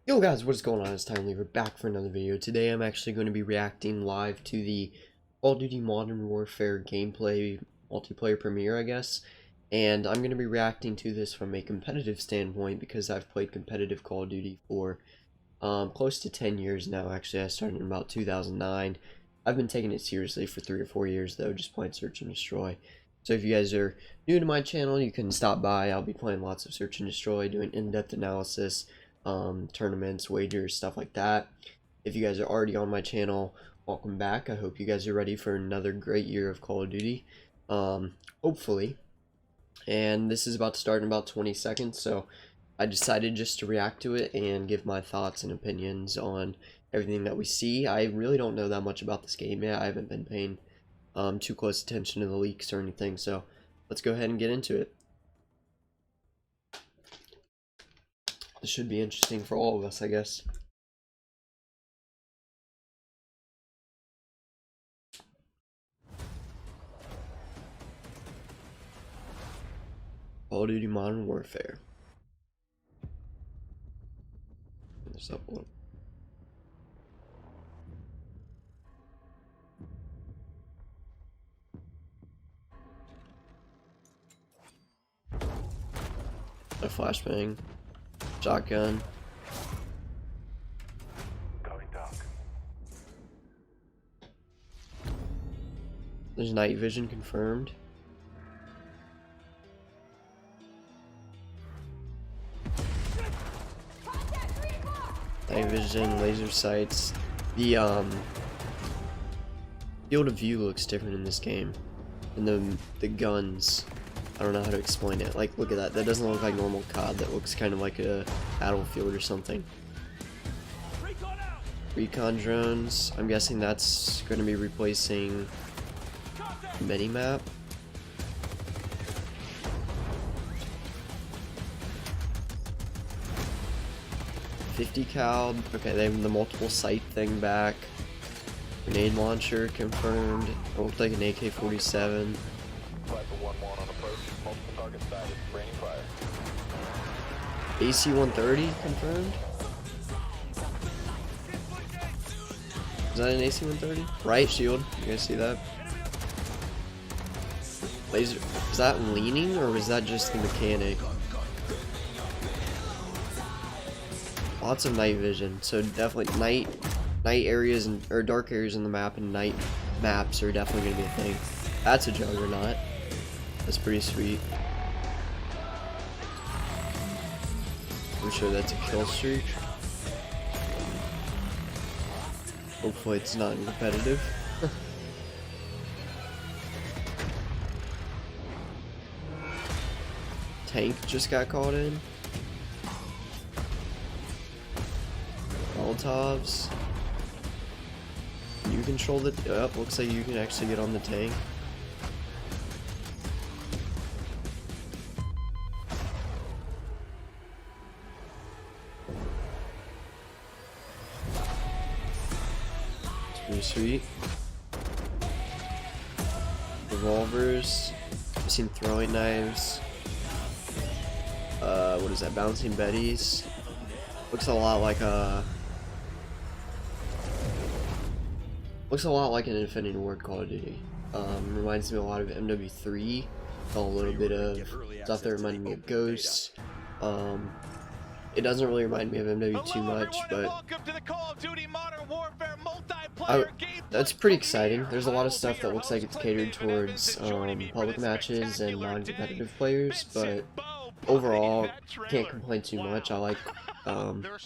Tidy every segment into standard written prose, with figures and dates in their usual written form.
Yo guys, what is going on? It's Time We're back for another video. Today I'm actually going to be reacting live to the Call of Duty Modern Warfare gameplay multiplayer premiere, I guess. And I'm going to be reacting to this from a competitive standpoint because I've played competitive Call of Duty for close to 10 years now. Actually, I started in about 2009. I've been taking it seriously for 3 or 4 years though, just playing Search and Destroy. So if you guys are new to my channel, you can stop by. I'll be playing lots of Search and Destroy, doing in-depth analysis, tournaments, wagers, stuff like that. If you guys are already on my channel, welcome back. I hope you guys are ready for another great year of Call of Duty, hopefully. And this is about to start in about 20 seconds, so I decided just to react to it and give my thoughts and opinions on everything that we see. I really don't know that much about this game yet. I haven't been paying too close attention to the leaks or anything, so let's go ahead and get into it. This should be interesting for all of us, I guess. Call of Duty Modern Warfare. This up one. A flashbang. Shotgun. Going dark. There's night vision confirmed. Night vision, laser sights. The field of view looks different in this game. And the guns, I don't know how to explain it. Like, look at that. That doesn't look like normal COD. That looks kind of like a battlefield or something. Recon drones. I'm guessing that's going to be replacing minimap. .50 cal. Okay, they have the multiple sight thing back. Grenade launcher confirmed. It looked like an AK-47. Rifle 1-1 on approach. Multiple targets sighted. Raining fire. AC-130 confirmed. Is that an AC-130? Right shield. You guys see that? Laser. Is that leaning or was that just the mechanic? Lots of night vision. So definitely night areas or dark areas in the map and night maps are definitely gonna be a thing. That's a juggernaut. That's pretty sweet. I'm sure that's a kill streak. Hopefully it's not competitive. Tank just got called in. Molotovs. You control the. Oh, looks like you can actually get on the tank. Pretty sweet. Revolvers. I've seen throwing knives. What is that? Bouncing Betties. Looks a lot like a. Looks a lot like an Infinity Ward Call of Duty. Reminds me a lot of MW3. A little bit of stuff that reminded me of Ghosts. It doesn't really remind me of MW too much, but that's pretty exciting. There's a lot of stuff that looks like it's catered towards public matches and non-competitive players, but overall, can't complain too much. I like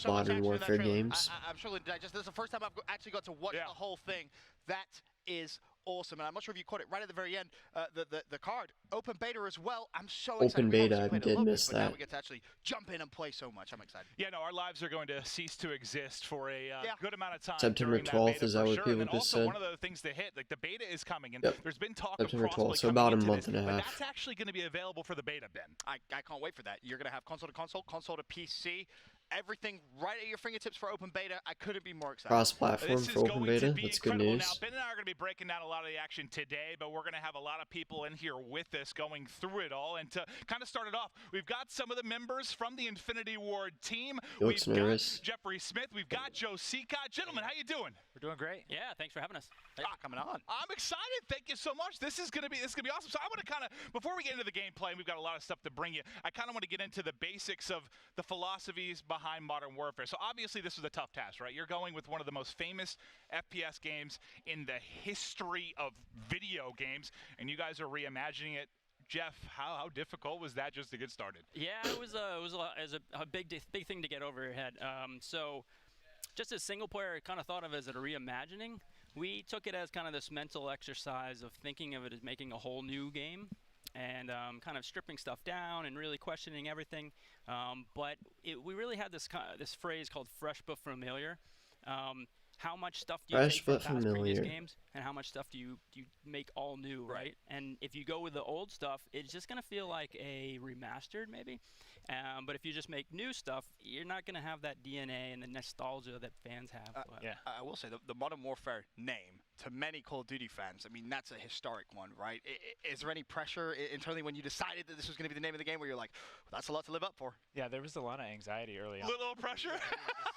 modern warfare games. I'm sure this is the first time I've actually got to watch the whole thing. That is awesome, and I'm not sure if you caught it right at the very end. The card open beta as well. I'm so excited. Open beta, I did miss that. Now we get to actually jump in and play so much. I'm excited. Yeah, no, our lives are going to cease to exist for a good amount of time. September 12th, is that what people just said? One of the things to hit, like the beta is coming, and there's been talk September of 12th, so about a month and a half. That's actually going to be available for the beta, Ben. I can't wait for that. You're going to have console to console, console to PC. everything right at your fingertips for open beta. I couldn't be more excited. Cross-platform This is for open going beta. to be That's good incredible. news. Now, Ben and I are going to be breaking down a lot of the action today, but we're going to have a lot of people in here with us going through it all. And to kind of start it off, we've got some of the members from the Infinity Ward team. He looks We've nervous. got Jeffrey Smith. We've got Joe Seacott. Gentlemen, how you doing? We're doing great. Yeah, thanks for having us. Coming on. I'm excited. Thank you so much. This is gonna be awesome. So I want to kind of, before we get into the gameplay, and we've got a lot of stuff to bring you, I kind of want to get into the basics of the philosophies behind Modern Warfare. So obviously this was a tough task, right? You're going with one of the most famous FPS games in the history of video games, and you guys are reimagining it. Jeff, how difficult was that just to get started? Yeah, it was a big thing to get over your head. So just as single player, I kind of thought of it as a reimagining. We took it as kind of this mental exercise of thinking of it as making a whole new game and kind of stripping stuff down and really questioning everything. But we really had this phrase called fresh but familiar. How much stuff do you take from past previous games, and how much stuff do you make all new, right? And if you go with the old stuff, it's just going to feel like a remastered, maybe. But if you just make new stuff, you're not going to have that DNA and the nostalgia that fans have. Yeah. I will say, the Modern Warfare name, to many Call of Duty fans, I mean, that's a historic one, right? Is there any pressure internally when you decided that this was going to be the name of the game where you're like, well, that's a lot to live up for? Yeah, there was a lot of anxiety early on. Little pressure?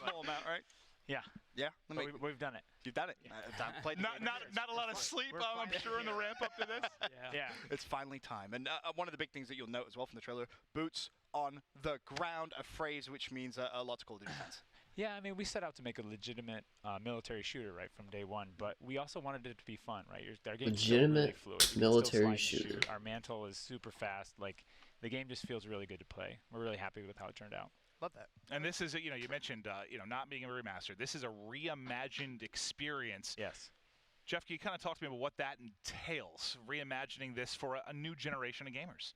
Small amount, right? Yeah. Yeah? But we've done it. You've done it. Yeah. I've played the game. Not a lot of sleep, I'm sure, in the ramp up to this. Yeah. It's finally time. And one of the big things that you'll note as well from the trailer, boots on the ground, a phrase which means a lot to Call of Duty fans. Yeah, I mean, we set out to make a legitimate military shooter right from day one, but we also wanted it to be fun, right? Our game's Legitimate really fluid. military shooter. Our mantle is super fast. Like, the game just feels really good to play. We're really happy with how it turned out. Love that. And this is, you mentioned, not being a remaster. This is a reimagined experience. Yes. Jeff, can you kind of talk to me about what that entails, reimagining this for a new generation of gamers?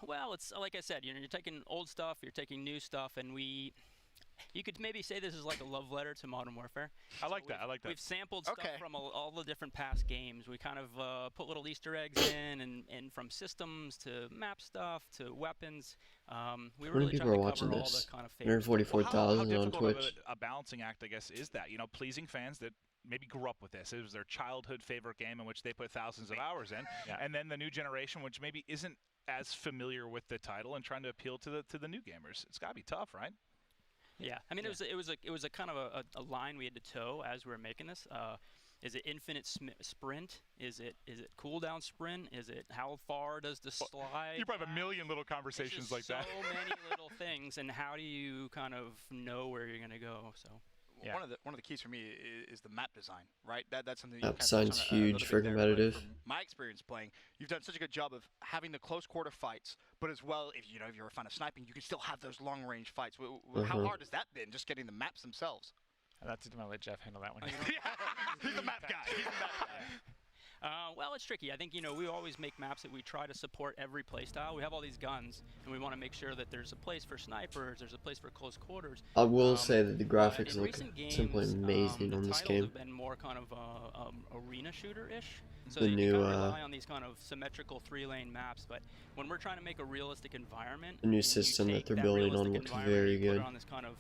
Well, it's like I said, you're taking old stuff, you're taking new stuff, and you could maybe say this is like a love letter to Modern Warfare. I like that. We've sampled stuff from all the different past games. We kind of put little Easter eggs in, and from systems to map stuff to weapons. We really people tried are to watching cover all this? the kind of favorites. 144,000 on Twitch. How a balancing act, I guess, is that? Pleasing fans that maybe grew up with this. It was their childhood favorite game in which they put thousands of hours in. Yeah. And then the new generation, which maybe isn't as familiar with the title and trying to appeal to the new gamers. It's got to be tough, right? Yeah, I mean, it was a kind of a line we had to toe as we were making this. Is it infinite sprint? Is it cooldown sprint? Is it how far does the slide? You probably have a million little conversations like that. So many little things, and how do you kind of know where you're gonna go? So. Yeah. One of the keys for me is the map design, right? That's something. Map design's huge for competitive. From my experience playing, you've done such a good job of having the close quarter fights, but as well, if you're a fan of sniping, you can still have those long range fights. How hard has that been, just getting the maps themselves? I'm gonna let Jeff handle that one. He's the map guy. He's the map guy. Well, it's tricky. I think, we always make maps that we try to support every playstyle. We have all these guns, and we want to make sure that there's a place for snipers, there's a place for close quarters. I will say that the graphics look games, simply amazing on this game. Have been more kind of arena shooter-ish. So The you new, can kind of rely on these kind of symmetrical 3-lane maps, but when we're trying to make a realistic environment, The new system that they're building on looks very good. Put it on this kind of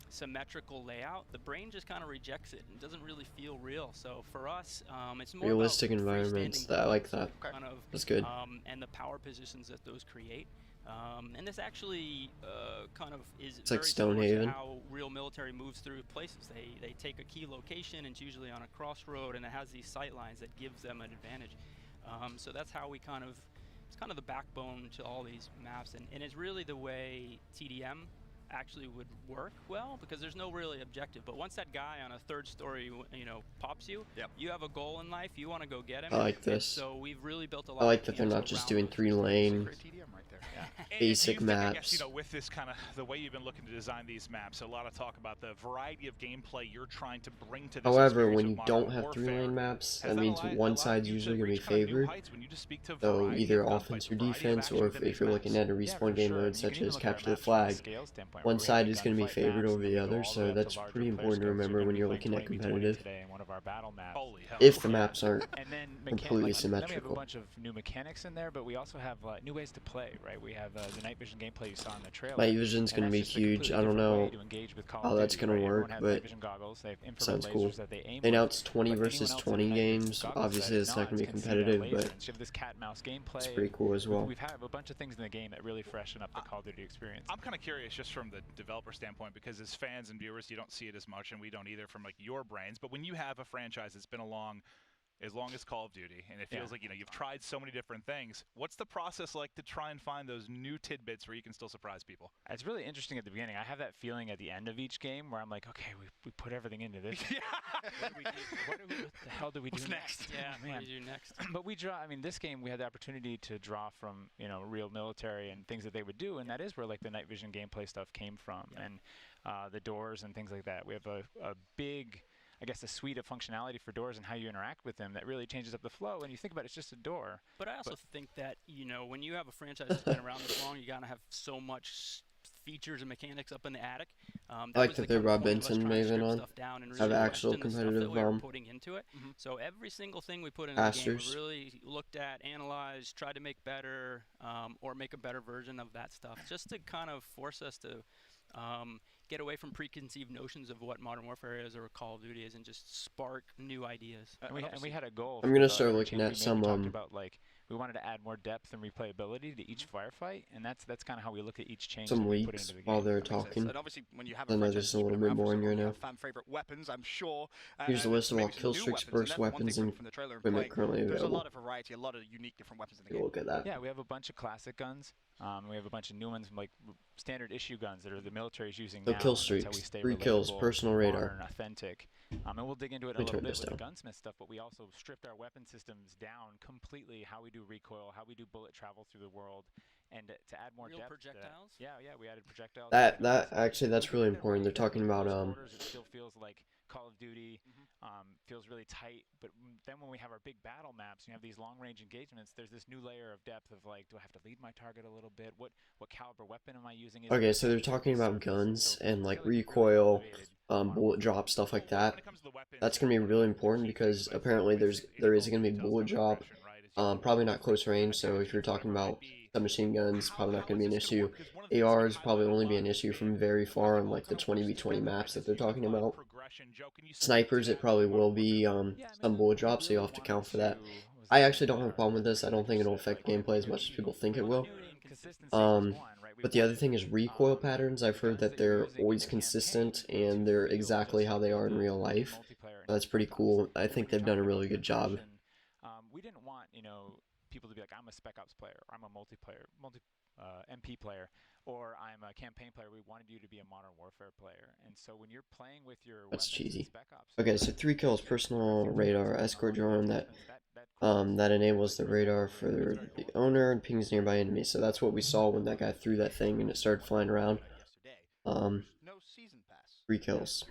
symmetrical layout, the brain just kind of rejects it and doesn't really feel real. So for us, it's more Realistic about environments. freestanding I like that. kind of, That's good. and the power positions that those create. And this actually kind of is It's like very similar to Stonehaven. how real military moves through places. They take a key location, and it's usually on a crossroad, and it has these sight lines that gives them an advantage. So that's how we it's kind of the backbone to all these maps, and it's really the way TDM actually would work well, because there's no really objective. But once that guy on a third story, pops you, you have a goal in life. You want to go get him. I like this. So we've really built a lot. I like that they're not just doing 3-lane basic And do you think, maps. I guess, with this kind of the way you've been looking to design these maps, a lot of talk about the variety of gameplay you're trying to bring to this. However, when experience you of Modern don't have Warfare. 3-lane maps, Has that means allowed one side's you to usually going to be reach kind of new favored. heights when you just speak to So variety either of gunfights, offense or variety of defense, action or within if these you're looking maps? at a respawn game mode such as Capture the Flag, standpoint. one where we have side the is going to be gunfight favored maps, over and then the we go other, all the way so up to that's larger pretty player important to scopes. remember We're when gonna you're be looking at playing V20 competitive. today in one of our battle maps. Holy hell. If the Yeah. maps aren't And then completely then we have a symmetrical. bunch of new mechanics in there, but we also have new ways to play, right? We have the night vision gameplay you saw in the trailer. Night vision's and going to that's be just a huge. completely I don't different way know to engage with Call how of that's Duty, going to right? Everyone work, has but night vision goggles. They have infrared sounds lasers cool. that they aim They with. announced 20 But versus anyone else 20 with a night vision games. goggle Obviously, set it's not going to be can see that competitive, laser but and shift this cat and mouse gameplay. it's pretty cool as well. We've had a bunch of things in the game that really freshen up the Call of Duty experience. I'm kind of curious just from the developer standpoint, because as fans and viewers, you don't see it as much, and we don't either from like your brains. But when you have a franchise that's been along as long as Call of Duty, and it feels like, you know, you've tried so many different things, what's the process like to try and find those new tidbits where you can still surprise people? It's really interesting at the beginning. I have that feeling at the end of each game where I'm like, okay, we put everything into this. Yeah. What the hell do we do next? Yeah, man. what do you do next? But we draw. I mean, this game we had the opportunity to draw from, you know, real military and things that they would do, and that is where like the night vision gameplay stuff came from, and the doors and things like that. We have a big, I guess, a suite of functionality for doors and how you interact with them that really changes up the flow. And you think about it, it's just a door. But I also think that, you know, when you have a franchise that's been around this long, you gotta have so much features and mechanics up in the attic. I like that they brought Benson Maven on. Have actual competitive putting into it. Mhm. So every single thing we put in the game, Asters. we really looked at, analyzed, tried to make better, or make a better version of that stuff, just to kind of force us to get away from preconceived notions of what Modern Warfare is or Call of Duty is, and just spark new ideas. And we had a goal. I'm for gonna the start other looking changes at we made. We some, talked about, like, we wanted to add more depth and replayability to each firefight, and that's kind of how we look at each change some that we put leaks into the while game. they're That makes sense. talking. And obviously, when you have I know franchise this is a that's little been bit around for so boring long, right you now. have fan favorite weapons, I'm sure. Here's the list of all maybe some new Killstreaks weapons, and burst that's one weapons thing and from the trailer and equipment play. currently There's a available. lot of variety, a lot of unique different weapons in the Take a game. look at that. Yeah, we have a bunch of classic guns. We have a bunch of new ones, like standard issue guns that are the military's using So now. Killstreaks, That's how we stay 3 kills, relatable, personal radar. modern, authentic. And we'll dig into it Let me a little turn bit this with the down. Gunsmith stuff, but we also stripped our weapon systems down completely, how we do recoil, how we do bullet travel through the world, and to add more Real depth. projectiles? Yeah, we added projectiles. That actually, that's really important. They're talking about It still feels like Call of Duty, feels really tight, but then when we have our big battle maps, and you have these long-range engagements, there's this new layer of depth of like, do I have to lead my target a little bit? What caliber weapon am I using? Okay, so they're talking about guns and like recoil, bullet drop, stuff like that. That's gonna be really important because apparently there is gonna be bullet drop. Probably not close range. So if you're talking about submachine guns, probably not gonna be an issue. ARs probably only be an issue from very far on like the 20v20 maps that they're talking about. Snipers, it probably will be some bullet drop, so you'll have to count for that. I actually don't have a problem with this. I don't think it'll affect gameplay as much as people think it will. But the other thing is recoil patterns. I've heard that they're always consistent and they're exactly how they are in real life. That's pretty cool. I think they've done a really good job. We didn't want, you know, people to be like, I'm a Spec Ops player, or I'm a MP player, or I'm a campaign player. We wanted you to be a Modern Warfare player, and so when you're playing with your That's weapons in cheesy. Spec Ops, Okay, so 3 kills, personal radar, escort drone that enables the radar for the owner and pings nearby enemies. So that's what we saw when that guy threw that thing and it started flying around. 3 kills.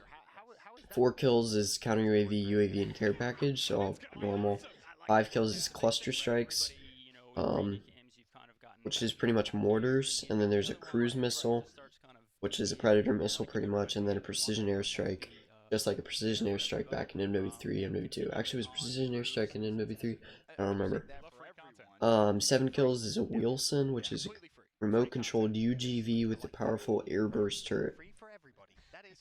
4 kills is counter UAV, UAV, and care package, so all normal. 5 kills is cluster strikes, which is pretty much mortars, and then there's a cruise missile, which is a predator missile pretty much, and then a precision airstrike, just like a precision airstrike back in MW3, MW2. Actually, it was precision airstrike in MW3. I don't remember. 7 kills is a Wilson, which is a remote controlled UGV with a powerful airburst turret.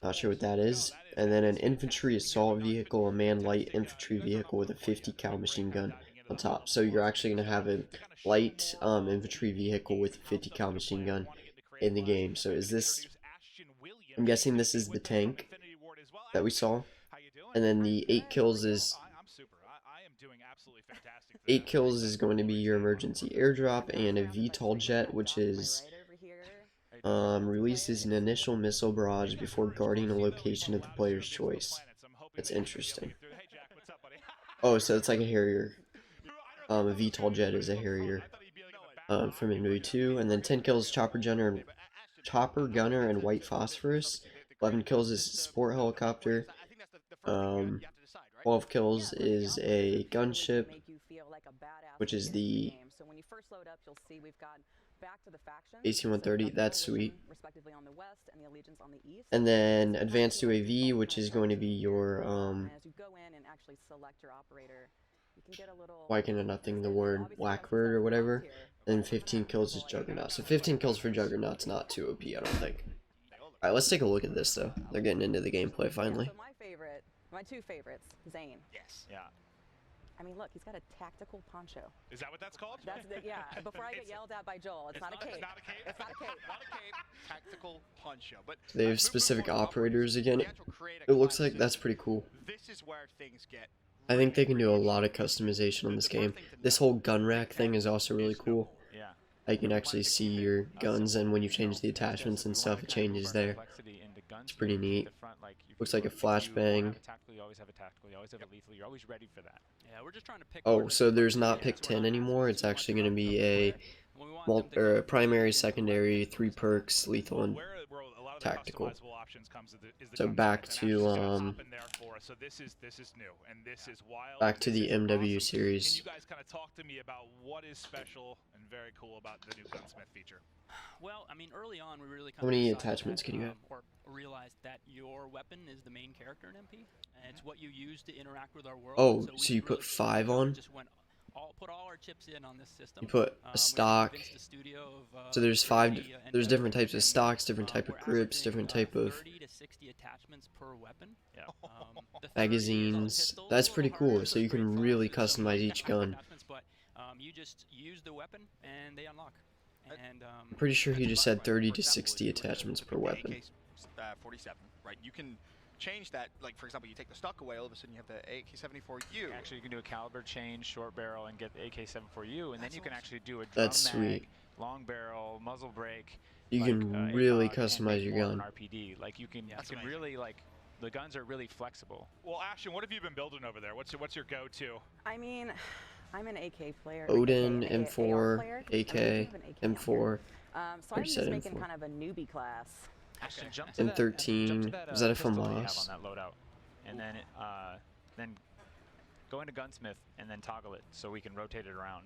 Not sure what that is. And then an infantry assault vehicle, a man-light infantry vehicle with a 50 cal machine gun on top. So you're actually going to have a light infantry vehicle with a 50 cal machine gun in the game. So is this, I'm guessing this is the tank that we saw. And then the 8 kills is 8 kills is going to be your emergency airdrop and a VTOL jet, which is releases an initial missile barrage before guarding a location of the player's choice. That's interesting. Oh, so it's like a Harrier. A VTOL jet is a Harrier from MW2, and then 10 kills Chopper Gunner and White Phosphorus. 11 kills is Sport Helicopter. 12 kills is a gunship, which is the AC-130, that's sweet. And then Advanced UAV, which is going to be your, why can I not think of the word, Blackbird or whatever, and 15 kills is Juggernaut. So 15 kills for Juggernaut's not too OP, I don't think. Alright, let's take a look at this, though. They're getting into the gameplay, finally. My two favorites, Zane. Yes. Yeah. I mean, look, he's got a tactical poncho. Is that what that's called? That's the, yeah. Before I get yelled at by Joel, it's not a cape. It's not a cape. It's not a cape. Not a cape, tactical poncho. But They have specific operators again. It looks like that's pretty cool. This is where things get. I think they can do a lot of customization on this game. This whole gun rack thing is also really cool. Yeah. You can actually see your guns, and when you change the attachments and stuff, it changes there. It's pretty neat. Looks like a flashbang. You always have a tactical, you always have a lethal, you're always ready for that. Yeah, we're just trying to pick. Oh, so there's not pick 10 anymore. It's actually going to be a primary, secondary, 3 perks, lethal, and tactical. So back to back to the MW series. Can you guys kind of talk to me about what is special and very cool about the new Gunsmith feature? Well, I mean, early on, we really kind How of many decided attachments that, can you have? or realized that your weapon is the main character in MP, and it's what you use to interact with our world. Oh, we so you put really 5 on? Just put all our chips in on this system. You put a stock. The studio of, So there's 5. the, There's different types of stocks, different type of we're grips, averaging, different type of 30 to 60 attachments per weapon. Yeah. The 30 is on the magazines. pistol, That's a pretty little harder, cool. so So you it's great can fun. really There's some customize each gun. attachments, but you just use the weapon and they unlock. And I'm pretty sure he just said 30 to 60 attachments per weapon. AK-47, right? You can change that. Like, for example, you take the stock away, all of a sudden you have the AK-74U. Actually, you can do a caliber change, short barrel, and get the AK-74U, and then you can actually do a drum That's mag, sweet. long barrel, muzzle brake. You like, can really ACOG, customize your and gun. RPD. Like you can, That's you can amazing. really like. The guns are really flexible. Well, Ashton, what have you been building over there? What's your go-to? I mean, I'm an AK player. Odin, AR M4, player. AK, I have an AK on M4. here. So I'm Or just said making M4. kind of a newbie class. Actually, jump to that, M13. jump to that, Was that a pistol that you have FAMAS? on that loadout, and then go into Gunsmith and then toggle it so we can rotate it around.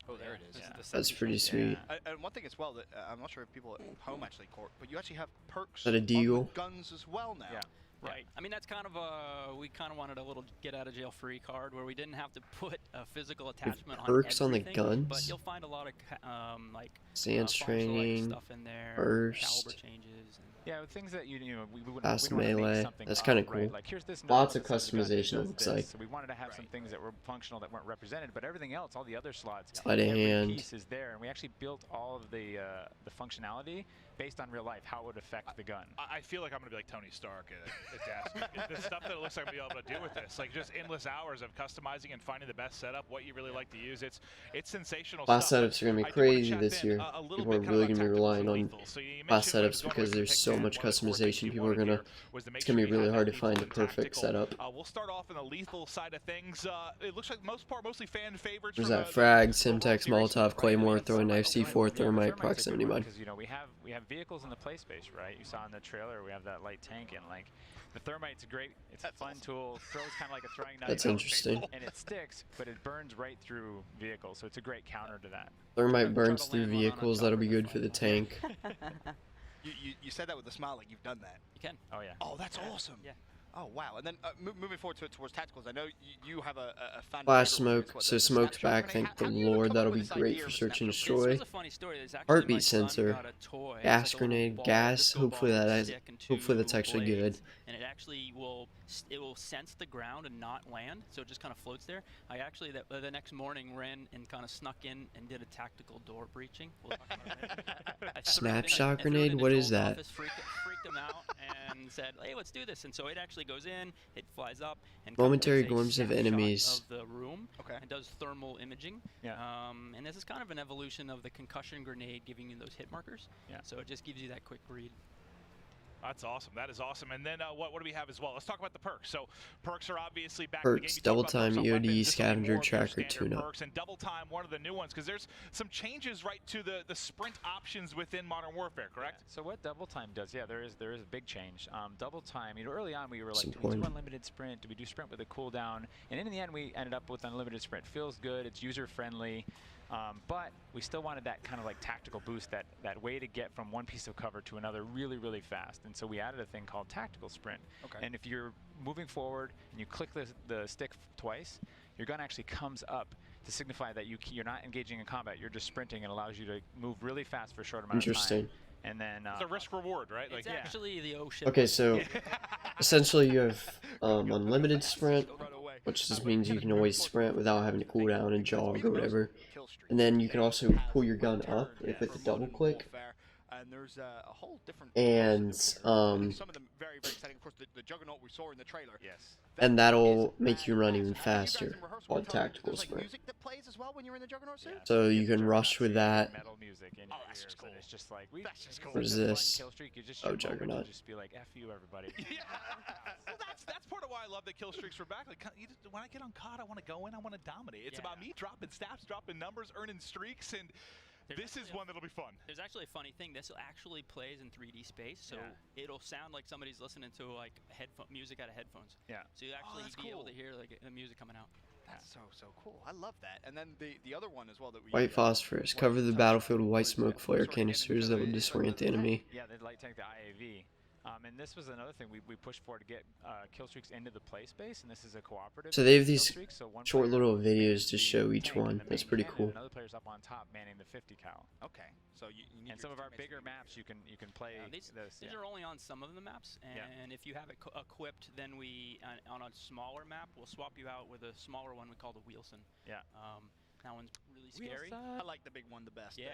Oh, there it is. Yeah. That's pretty sweet. And one thing as well that I'm not sure if people at home actually caught, but you actually have perks that a on deagle? the guns as well now. Yeah. right. I mean, that's kind of we kind of wanted a little get out of jail free card where we didn't have to put a physical attachment on perks on the everything, guns? but you'll find a lot of like Stance functional, like, training, stuff in there, burst. caliber changes. Yeah, things that you know we wouldn't. Fast we wanna make melee. something That's up, kinda right? cool. Like here's this. Lots node of that says the gun customization, it does looks this. like. So we wanted to have some things that were functional that weren't represented, but everything else, all the other slots, Sleight of every hand. piece is there, and we actually built all of the functionality based on real life, how it would affect the gun. I feel like I'm going to be like Tony Stark at Dash. The stuff that it looks like I'm going to be able to do with this, like just endless hours of customizing and finding the best setup, what you really like to use. It's sensational Class stuff. setups are going to be I do wanna crazy chap this in year. a little People are bit really kind going to of be on relying tactical on lethal. So you class mentioned setups going because with there's pick so 10, much one of the core things customization. you People are wanted going to. here was to make It's going to sure be you really had hard that to find a lethal and perfect tactical. setup. We'll start off in the lethal side of things. It looks like mostly fan favorites. There's from that the frag, overall Simtex, series, Molotov, right? Claymore, It's throwing knife, somewhat C4, like- thermite, proximity mine. Because you know we have vehicles in the play space, right? You saw in the trailer we have that light tank, and like the thermite's great. It's a fun tool. Throws kind of like a throwing knife. That's interesting. And it sticks, but it burns right through vehicles, so it's a great counter to that. Thermite burns through vehicles. That'll be good for the tank. You said that with a smile, like you've done that. You can. Oh yeah. Oh, that's awesome. Yeah. Oh wow. And then moving forward towards tacticals, I know you have a fan. Flash favorite, which is smoke. what, So the smoked snapshot back. grenade? Thank the How do you Lord. come That'll up be with this great idea for of a search and snapshot? This destroy. was a funny story. There's actually Heartbeat my son sensor. got a toy. Gas It's like a little grenade, ball, gas. disco Hopefully ball with a that is- stick and hopefully two that's actually blades, good. And it actually will sense the ground and not land, so it just kind of floats there. I actually the next morning ran and kind of snuck in and did a tactical door breaching. We'll talk about it later. I threw it in- Snapshot I threw it grenade? into What is Joel's that? office, freaked him out and said, "Hey, let's do this." And so it actually goes in, it flies up, and kind of Momentary takes a glimpse of snapshot enemies. of the room. Okay. And does thermal imaging. Yeah. And this is kind of an evolution of the concussion grenade giving you those hit markers. Yeah. So it just gives you that quick read. That's awesome. That is awesome. And then what do we have as well? Let's talk about the perks. So perks are obviously back in the game. Perks, You talked double about time, perks on EOD, weapons. This will be scavenger, more of your tracker, standard tune-up. perks, and double time, one of the new ones, because there's some changes right to the sprint options within Modern Warfare, correct? So what double time does? Yeah, there is a big change. Double time. You know, early on we were It's like, do we do important. unlimited sprint? Do we do sprint with a cooldown? And in the end, we ended up with unlimited sprint. Feels good. It's user friendly. But we still wanted that kind of like tactical boost, that way to get from one piece of cover to another really, really fast. And so we added a thing called tactical sprint. Okay. And if you're moving forward and you click the stick twice, your gun actually comes up to signify that you're not engaging in combat. You're just sprinting, and allows you to move really fast for a short amount of time. Interesting. And then It's a risk reward, right? It's Like, yeah. actually the ocean. Okay, so essentially you have unlimited sprint, which just means you can always sprint without having to cool down and jog or whatever. And then you can also pull your gun up with a double click. And there's a whole different And some of them very exciting. Of course, the juggernaut we saw in the trailer. Yes. and that'll make you run even faster on tactical sprint. Music that plays as well when you're in the juggernaut suit. So you can rush with that. Metal music in your that's ears, just cool. and it's just like That's just cool. What is this? Killstreak, you just Oh, shoot moments and Juggernaut. just be like, F you, everybody. Yeah. Well, that's part of why I love that Killstreaks were back. Like, when I get on COD, I want to go in, I want to dominate. It's about me dropping stats, dropping numbers, earning streaks, and this is one that'll be fun. There's actually a funny thing. This actually plays in 3D space, so it'll sound like somebody's listening to like music out of headphones. Yeah. So you actually that's be able cool. to hear like the music coming out. That's so cool. I love that. And then the other one as well that we White phosphorus. Cover the battlefield with white smoke flare canisters that will disorient the enemy. Yeah, they'd light tank the IAV. And this was another thing we pushed for to get Killstreaks into the play space, and this is a cooperative. So they have these Killstreaks, so one short player little is videos to the show each tank in one. the That's main pretty cannon, cool. Another player's up on top manning the 50 cal. Okay. So you need And some of our teammates bigger to be- maps you can play These this. are only on some of the maps, and if you have it equipped, then we on a smaller map we'll swap you out with a smaller one we call the Wheelson. Yeah. That one's really scary. I like the big one the best. Yeah.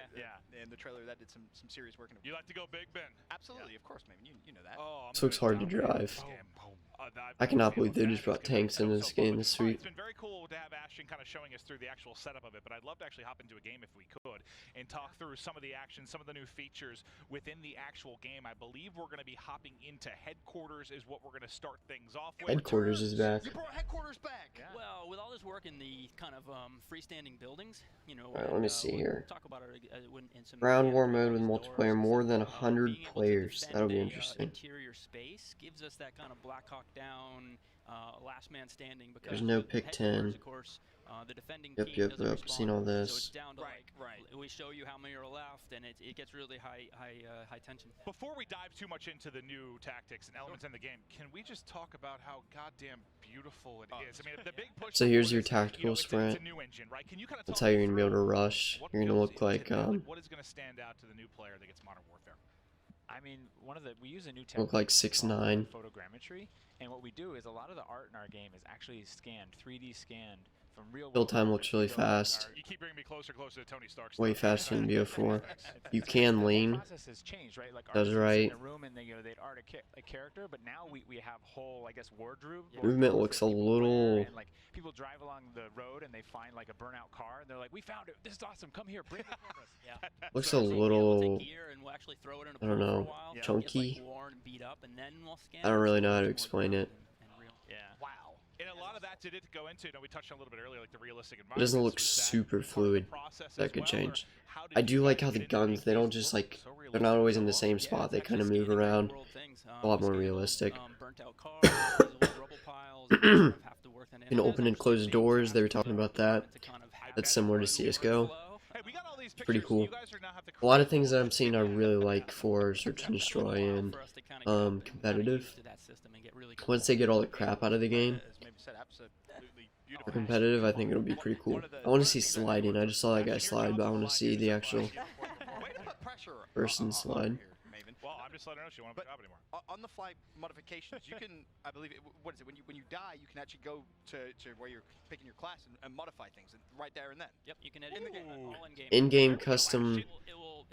And the trailer that did some serious work in it. You like to go big, Ben? Absolutely, of course, man. You know that. Oh, This looks hard to drive. I cannot believe they just brought tanks into this game. This sweet. It's been very cool to have Ashton kind of showing us through the actual setup of it, but I'd love to actually hop into a game if we could and talk through some of the action, some of the new features within the actual game. I believe we're going to be hopping into headquarters is what we're going to start things off with. Headquarters is back. You brought headquarters back. Yeah. Well, with all this work in the kind of freestanding buildings, you know. Alright, let me see here. Talk about it in some Ground war mode with multiplayer, more than 100 being able to players. defend That'll be the, interesting. Interior space gives us that kind of Black Hawk Down, last man standing. Because There's no with pick headquarters, 10. Of course, the defending Yep, team yep, doesn't yep, respond, seen all So this. it's down to Right. we show you how many are left, and it gets really high tension. Before we dive too much into the new tactics and elements in the game, can we just talk about how goddamn beautiful it is? I mean, the big push. So here's forward your is, tactical it's a sprint. new engine, right? Can you kind of That's talk how me you're gonna be able to through rush. what You're gonna goes look like into what is going to stand out to the new player that gets Modern Warfare? I mean, we use a new Look like technique 6'9". called photogrammetry, and what we do is a lot of the art in our game is actually scanned, 3D scanned from real. Build time looks really So fast. You keep bringing me closer to Tony Stark. Way faster than BO4. You can lean. The process has changed, right? Like Does artists would sit right. in a room and they'd art a character, but now we have whole, I guess, wardrobe. Movement looks a little. And like people drive along the road and they find like a burnout car and they're like, "We found it. This is awesome. Come here, bring the cameras." Yeah. Looks a So we'll little. take gear and we'll actually throw it in a I don't pool for a know, while, get, chunky. like, worn and beat up, and then we'll scan I don't it, really so know how to it's more explain it. and real. Yeah. Wow. And a lot of that did it go into, you know, we touched on a little bit earlier, like the realistic It environment. doesn't look super fluid. That could change. I do like how the guns, they don't just like, they're not always in the same spot. They kind of move around. A lot more realistic. Burnt out cars, these old rubble piles, you kind of have to work that in. Can open and close doors. They were talking about that. To kind of have That's similar to CSGO. Hey, we got all these Pretty pictures. cool. You guys are now have to A lot of things that I'm seeing I really like for Search and Destroy and competitive. Once they get all the crap out of the game for competitive, I think it'll be pretty cool. I want to see sliding. I just saw that guy slide, but I want to see the actual person slide. Well, I'm just letting her know she won't But- job anymore. On the fly modifications, you can, I believe, what is it? When you die, you can actually go to where you're picking your class and modify things right there and then. Yep, you can edit in the game, all in game. In-game custom It will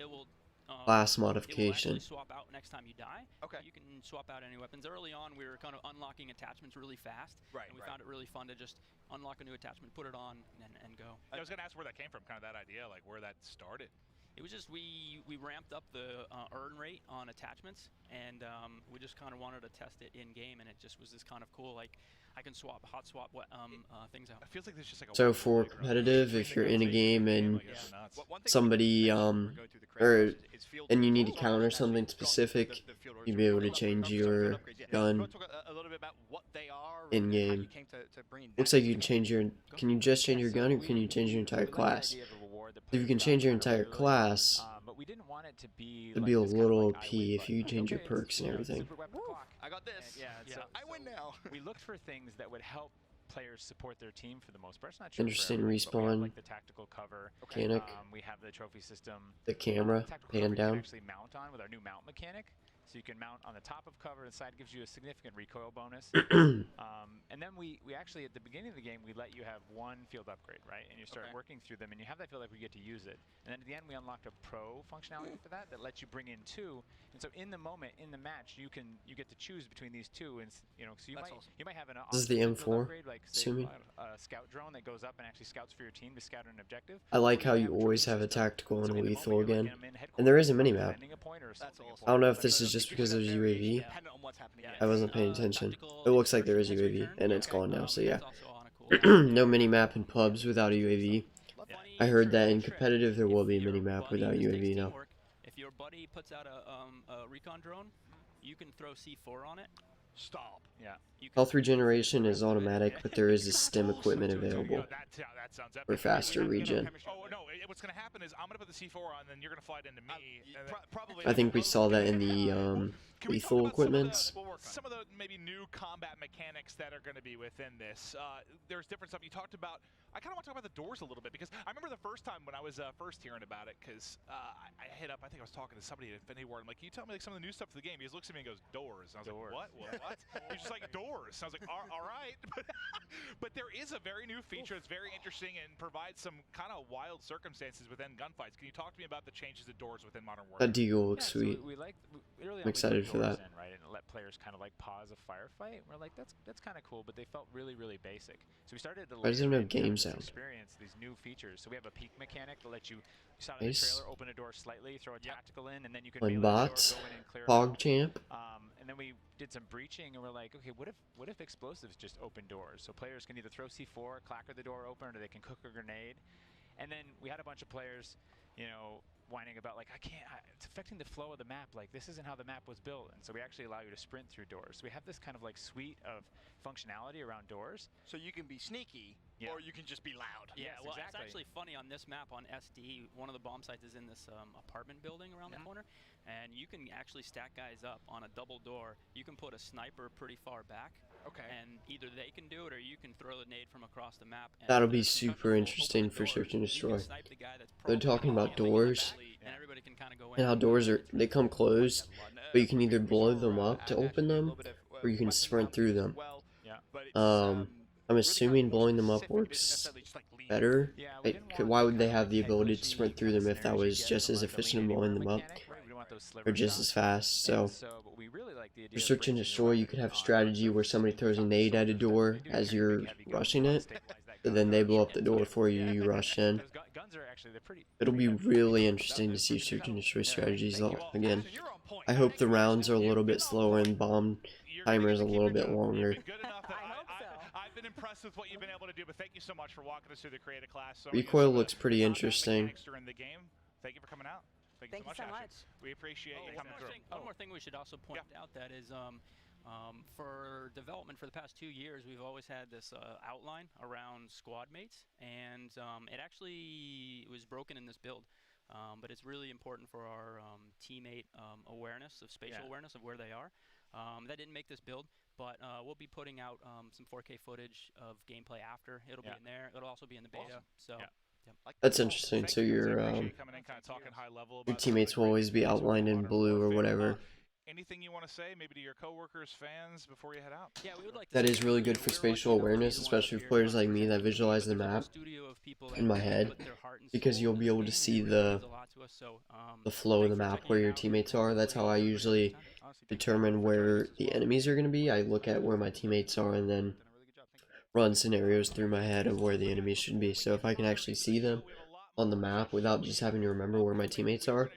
class It will modification. actually swap out next time you die. Okay. You can swap out any weapons. Early on, we were kind of unlocking attachments really fast. Right, And we right. found it really fun to just unlock a new attachment, put it on, and go. I was going to ask where that came from, kind of that idea, like where that started. It was just we ramped up the earn rate on attachments, and we just kind of wanted to test it in game, and it just was this kind of cool, like I can hot swap things out. It feels like there's just like a So for competitive, if you're in a game and somebody and you need to counter something specific, you'd be able to change your gun in game. Looks like you can change your. Can you just change your gun, or can you change your entire class? reward the If players you can got change your kind of entire early. class, But we didn't want it to be it'd like be a this kind of, little like, OP I win if you button. change your Okay, perks and everything. super weapon clock. I got And this. yeah, so I win now. we looked for things that would help players support their team for the most part. It's not true Interesting for everything, but we have, respawn like the tactical cover. mechanic. We have the trophy system. The camera Tactical pan cover you can down. actually mount on with our new mount mechanic. So you can mount on the top of cover, the side gives you a significant recoil bonus. And then we actually, at the beginning of the game, we let you have one field upgrade, right? And you start working through them, and you have that field upgrade, you get to use it. And then at the end, we unlocked a pro functionality for that lets you bring in two. And so in the moment, in the match, you get to choose between these two, and you know, so you might have an This is the offensive field M4, upgrade, like say, assuming. a scout drone that goes up and actually scouts for your team to scout an objective. I like how We you have a always trophy have a system. tactical and So a in the lethal moment, you're again. looking at them in And there is a headquarters, minimap. defending a point or That's assaulting a awesome. I don't know point. if this is just because there's UAV. Dependent on what's happening. I wasn't paying attention. It looks like there is UAV, and it's gone now, so yeah. That's also on a cool No minimap in pubs without a UAV. I heard that in competitive there will be a minimap without UAV now. If your buddy puts out a recon drone, you can throw C4 on it. Stop. Yeah. Health regeneration is automatic, but there is a stim equipment available That sounds epic. for faster regen. Oh no! What's gonna happen is I'm gonna put the C4 on, then you're gonna fly it into me. and then- Probably. I think we saw that in the Can we talk lethal about equipments. some of the maybe new combat mechanics that are going to be within this. There's different stuff you talked about. I kind of want to talk about the doors a little bit because I remember the first time when I was first hearing about it, because I hit up. I think I was talking to somebody at Infinity Ward. I'm like, "Can you tell me like some of the new stuff for the game?" He just looks at me and goes, "Doors." And I was Doors. like, "What? What?" He's just like, "Doors." And I was like, "All right." But there is a very new feature that's very interesting and provides some kind of wild circumstances within gunfights. Can you talk to me about the changes to doors within Modern Warfare? That deagle looks so sweet. we early on I'm excited we for put doors that. in, right, and let players kind of like pause a firefight. We're like, that's kind of cool, but they felt really basic. So we started to Why does it layer have in kind game of this sound? experience, these new features. So we have a peek mechanic that lets you saw in the Nice. trailer, open a door slightly, throw a tactical in, and then you can One melee the door, bot, go in and clear it Pog out. champ. And then we did some breaching, and we're like, okay, what if explosives just open doors? So players can either throw C4, clacker the door open, or they can cook a grenade. And then we had a bunch of players, you know, whining about like, it's affecting the flow of the map. Like, this isn't how the map was built. And so we actually allow you to sprint through doors. So we have this kind of like suite of functionality around doors. So you can be sneaky, Yeah. or you can just be loud. Yeah, Yes, well, exactly. it's actually funny on this map on SD. One of the bomb sites is in this apartment building around the corner, and you can actually stack guys up on a double door. You can put a sniper pretty far back, Okay. and either they can do it or you can throw the nade from across the map. And That'll if be there's concussion super roll, open interesting the for doors, search and you can destroy. snipe the guy that's They're probably talking about falling in the doors valley, and everybody can kind of go in and how doors are, they come closed, but you can either blow them Sure, up to actually open do a them, little bit of, or you can weapon sprint through mounting as them. well, Yeah. but it's, I'm really assuming kind of blowing them up specific. You didn't works necessarily just, like, lean better. Yeah, we Like, didn't could- want why the would they kind of, have like, the head ability to glitchy sprint through kinda them if that scenarios you was get just from, as like, a efficient lean as blowing and them melee up, mechanic, right? We don't want those or sliver just shots. as fast? So And so, but we really like the idea for of search and bridging your destroy, you could have weapon on strategy hard where surfaces. somebody We throws a found nade at a soldiers door that they do as carry you're big heavy guns rushing to it, stabilize that but gun then they on blow a up the short door clip. for you, Yeah. you rush in. Those guns are actually, they're pretty It'll be heavy. really That interesting to was see pretty search and good. destroy Yeah. strategies Thank you. though. Again, You're on point. I hope the rounds are a little bit slower and bomb You're gonna timers get a to keep little your bit job. longer. You've been good enough that I hope so. I've been impressed with what you've been able to do, but thank you so much for walking us through the creative class. So Recoil looks pretty interesting. During the game. Thank you for coming out. Thank Thank you so you so much. much. Ashley. We appreciate you One coming more through. thing- One more thing we should also point out that is for development for the past 2 years, we've always had this outline around squad mates, and it actually was broken in this build. But it's really important for our teammate awareness of spatial awareness of where they are. That didn't make this build, but we'll be putting out some 4K footage of gameplay after. It'll be in there. It'll also be in the beta. Awesome. So. Yeah. That's interesting. Thank So you guys. I your appreciate you coming in, kind of talking high level your about some of teammates the will great always be features of outlined in Modern blue or Warfare. whatever. Anything you want to say, maybe to your coworkers, fans, before you head out? Yeah, we would like to That say is really good we're for lucky spatial enough to be awareness, one of especially the for players like few me that companies, visualize the but there's a map studio of people in my that head, put their heart and because soul you'll in be this able to game, see and it really means the a lot to us. So, flow of the thanks for map checking where it your out. teammates are. That's how I usually determine where the enemies are going to be. I look at where my teammates are and then run scenarios through my head of where the enemies should be. So if I can actually see them on the map without just having to remember where my teammates are,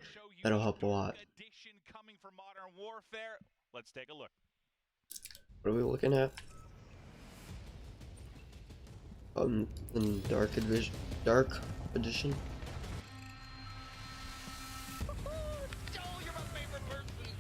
that'll help a lot. Edition coming for Modern Warfare. Let's take a look. What are we looking at? In Dark Edition. Dark Edition. You're my favorite person.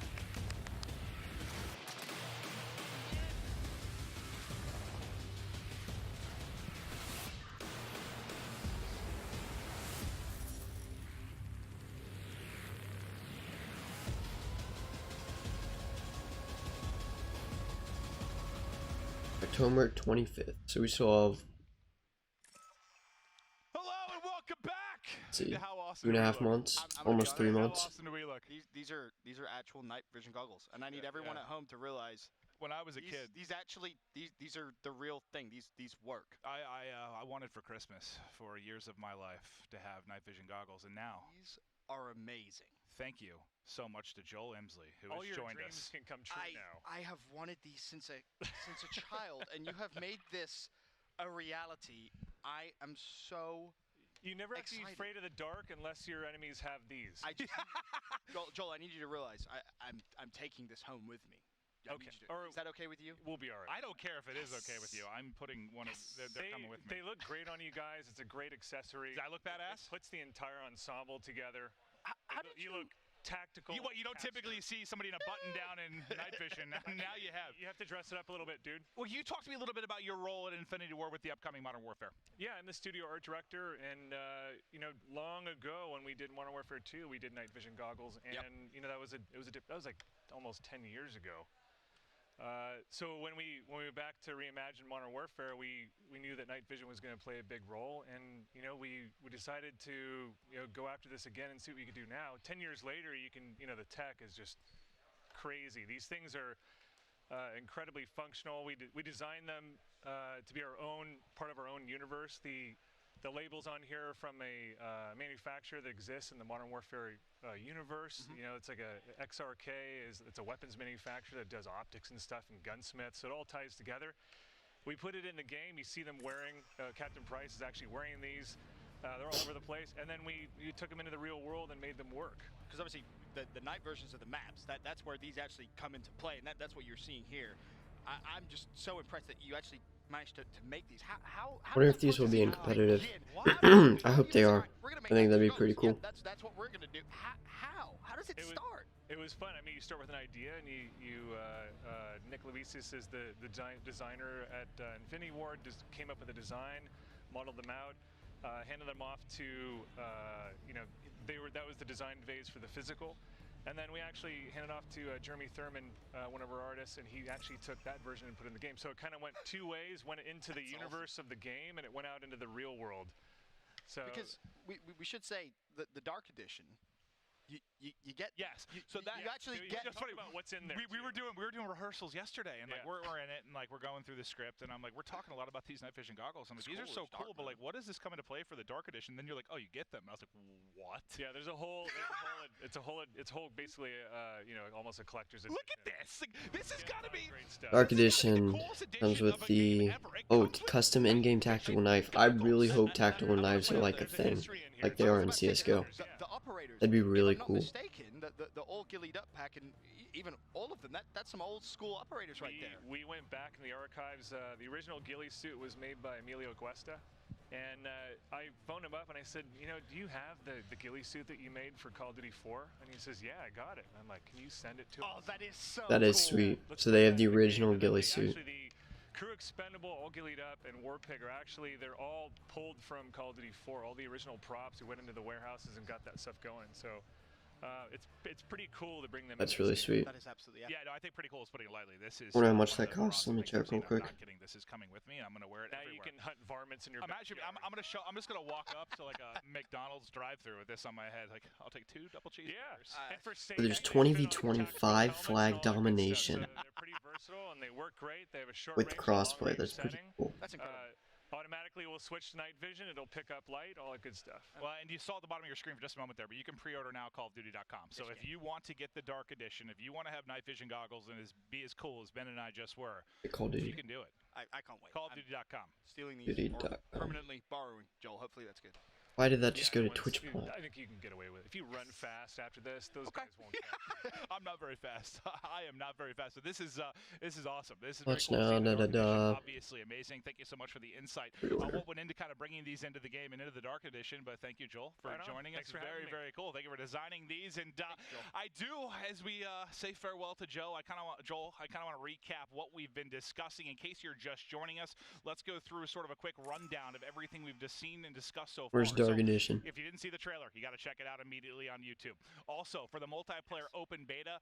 October 25th. So we still have, Hello and welcome back. let's see, How awesome 2.5 do we look? months, I'm gonna be almost 3 honest, How months. awesome do we look? These are actual night vision goggles, and I need Yeah, everyone yeah. at home to realize When I was a these kid, these actually these are the real thing. These work. I wanted for Christmas for years of my life to have night vision goggles, and now These are amazing. thank you so much to Joel Emsley, who All has your joined dreams us. can come true now. I have wanted these since a child, and you have made this a reality. I am so You never have to be excited. afraid of the dark unless your enemies have these. I just Joel, I need you to realize I'm taking this home with me. I need Okay. you to- is that okay with you? We'll be all right. I don't care if it is okay with you. I'm putting one of they're coming with me. They look great on you guys. It's a great accessory. Does that look badass? It puts the entire ensemble together. How did You look tactical. You don't typically capture. see somebody in a button down in night vision. Now you have. You have to dress it up a little bit, dude. Well, you talk to me a little bit about your role at Infinity War with the upcoming Modern Warfare. Yeah, I'm the studio art director, and you know, long ago when we did Modern Warfare 2, we did night vision goggles, and Yep. you know that was like almost 10 years ago. So when we went back to reimagine Modern Warfare, we knew that night vision was going to play a big role, and you know we decided to go after this again and see what we could do now. 10 years later, the tech is just crazy. These things are incredibly functional. We designed them to be our own part of our own universe. The labels on here are from a manufacturer that exists in the Modern Warfare universe. You know, it's like a XRK it's a weapons manufacturer that does optics and stuff, and Gunsmith. So it all ties together. We put it in the game. You see them wearing. Captain Price is actually wearing these. They're all over the place. And then we took them into the real world and made them work. Because obviously the night versions of the maps, that's where these actually come into play, and that's what you're seeing here. I'm just so impressed that you actually managed to make these. How I wonder does if the these will be in process competitive. begin? I hope they are. We're gonna I think that'd be pretty cool. Yeah, that's what we're gonna do. How does it start? It was fun. I mean, you start with an idea, and Nick Levisis is the designer at Infinity War, came up with a design, modeled them out, handed them off to, that was the design phase for the physical. And then we actually handed off to Jeremy Thurman, one of our artists, and he actually took that version and put it in the game. So it kind of went two ways, went into the universe of the game, and it went out into the real world. So Because we should say the Dark Edition. You get Yes. You, So that you actually get talk about what's in there. We were doing rehearsals yesterday, and like Yeah. we're in it, and like we're going through the script, and I'm like, we're talking a lot about these night vision goggles. I'm like, these are cool so as dark, cool, but like, what does this come into play for the Dark Edition? Then you're like, oh, you get them. And I was like, what? Yeah, there's a whole basically, almost a collector's edition. Look at this! Like, this has got to be Great stuff. Dark this has gotta be Edition the coolest edition comes with of a game the ever. It comes with custom in-game tactical knife. I really hope tactical knives are like a thing, like they are in CS:GO. the operators. That'd be really if I'm cool. not mistaken, the all gillied up pack and even all of them. That's some old school operators right there. We went back in the archives. The original ghillie suit was made by Emilio Cuesta. And I phoned him up and I said, do you have the ghillie suit that you made for Call of Duty 4? And he says, yeah, I got it. And I'm like, can you send it to Oh, us? that is so That is cool. sweet. Let's So put they that have the in game. original And then, ghillie suit. Actually, the Crew Expendable, All Ghillied Up, and Warpig are actually, they're all pulled from Call of Duty 4. All the original props, we went into the warehouses and got that stuff going. So it's pretty cool to bring them That's into really this game. sweet. That is absolutely Yeah, no, I think pretty cool is putting it lightly. This is. Wonder how much one of that the more costs. awesome Let me things I've check real seen. quick. I'm not kidding. This is coming with me, and I'm gonna wear it Now everywhere. you can hunt varmints in your Imagine, backyard. I'm gonna show. I'm just gonna walk up to like a McDonald's drive-through with this on my head. Like, I'll take 2 double cheeseburgers. Yeah. And for There's safety, 20 they v fit on the 25 tactical helmets flag and all that good stuff. domination. So they're pretty versatile and they work great. They have a short With range, crossplay, long range that's pretty setting. cool. That's incredible. Automatically will switch to night vision. It'll pick up light, all that good stuff. Well, and you saw at the bottom of your screen for just a moment there, but you can pre-order now at CallOfDuty.com. So if you want to get the Dark Edition, if you want to have night vision goggles and be as cool as Ben and I just were, Call of you Duty. can do it. I can't wait. CallOfDuty.com. Stealing these or Duty.com. permanently borrowing. Joel, hopefully that's good. Why did that just go to once Twitch you- Play? I think you can get away with it. If you run fast after this, those Okay. guys won't care. I'm not very fast. I am not very fast. But this is awesome. This is Watch very cool. now, Seeing the da, Dark da, Edition, da. obviously amazing. Thank you so much for the insight Pre-order. on what went into kind of bringing these into the game and into the Dark Edition. But thank you, Joel, for Right on. joining us. Thanks for Very, having me. very cool. Thank you for designing these. And I do, as we say farewell to Joe, I kind of want to recap what we've been discussing. In case you're just joining us, let's go through sort of a quick rundown of everything we've just seen and discussed so far. Where's Dark So, Edition? if you didn't see the trailer, you got to check it out immediately on YouTube. Also, for the multiplayer open beta,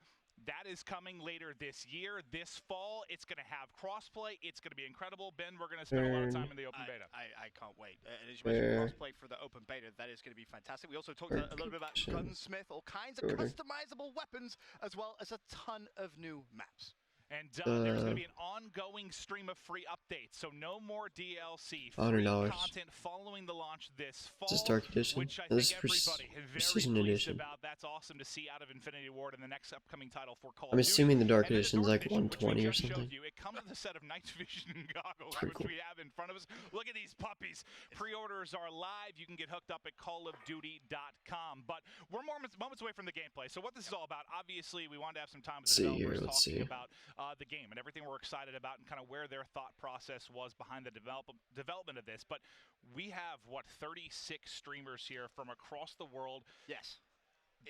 That is coming later this year, this fall. It's going to have crossplay. It's going to be incredible. Ben, we're going to spend a lot of time in the open beta. I can't wait. And as you mentioned, crossplay for the open beta, that is going to be fantastic. We also talked a little bit about Gunsmith, all kinds of customizable weapons, as well as a ton of new maps. And there's going to be an ongoing stream of free updates, so no more DLC. Free content following the launch this fall, Is this Dark Edition? which I This think is everybody is very Precision pleased Edition. about. That's awesome to see out of Infinity Ward in the next upcoming title for Call of I'm Duty. assuming the Dark And then Edition is like Dark Edition, which we 120 or just showed something. you, it comes with a set of night vision goggles, Pretty which cool. we have in front of us. Look at these puppies. Pre-orders are live. You can get hooked up at callofduty.com. But we're moments away from the gameplay. So what this is all about, obviously, we wanted to have some time with the developers talking about the game and everything we're excited about and kind of where their thought process was behind the development of this. But we have, what, 36 streamers here from across the world. Yes.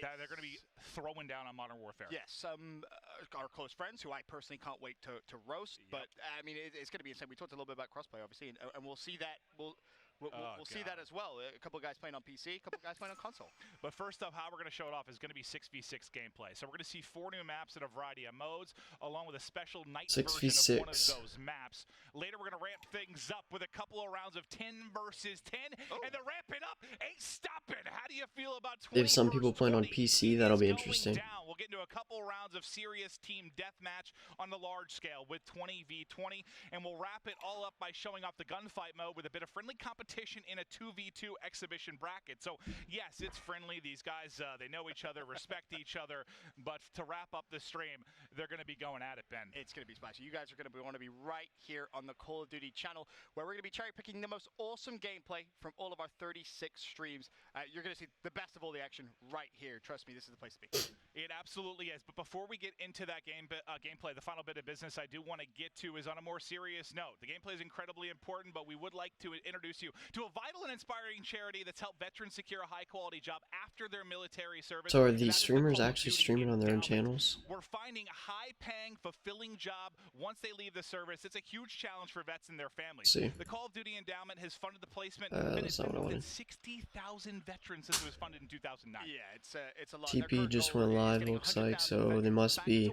That they're going to be throwing down on Modern Warfare. Yes, some our close friends who I personally can't wait to roast. But I mean, it's going to be insane. We talked a little bit about crossplay, obviously, and we'll see that. We'll see that as well. A couple of guys playing on PC, a couple of guys playing on console. But first up, how we're going to show it off is going to be 6v6 gameplay. So we're going to see 4 new maps in a variety of modes, along with a special night version of one of those maps. Later, we're going to ramp things up with a couple of rounds of 10 versus 10, and the ramp it up ain't stopping. How do you feel about 20 If some people playing on PC, that'll be interesting. We'll get into a couple rounds of serious team deathmatch on the large scale with 20v20, and we'll wrap it all up by showing off the gunfight mode with a bit of friendly competition in a 2v2 exhibition bracket. So yes, it's friendly. These guys, they know each other, respect each other. But to wrap up the stream, they're going to be going at it, Ben. It's going to be spicy. You guys are going to want to be right here on the Call of Duty channel, where we're going to be cherry picking the most awesome gameplay from all of our 36 streams. You're going to see the best of all the action right here. Trust me, this is the place to be. It absolutely is. But before we get into that gameplay, the final bit of business I do want to get to is on a more serious note. The gameplay is incredibly important, but we would like to introduce you to a vital and inspiring charity that's helped veterans secure a high-quality job after their military service. So are these streamers actually streaming on their own channels? We're finding a high-paying, fulfilling job once they leave the service. It's a huge challenge for vets and their families. See. The Call of Duty Endowment has funded the placement. That's not what I wanted. 60,000 veterans since it was funded in 2009. Yeah, it's a lot. TP just went live, looks like, so they must be.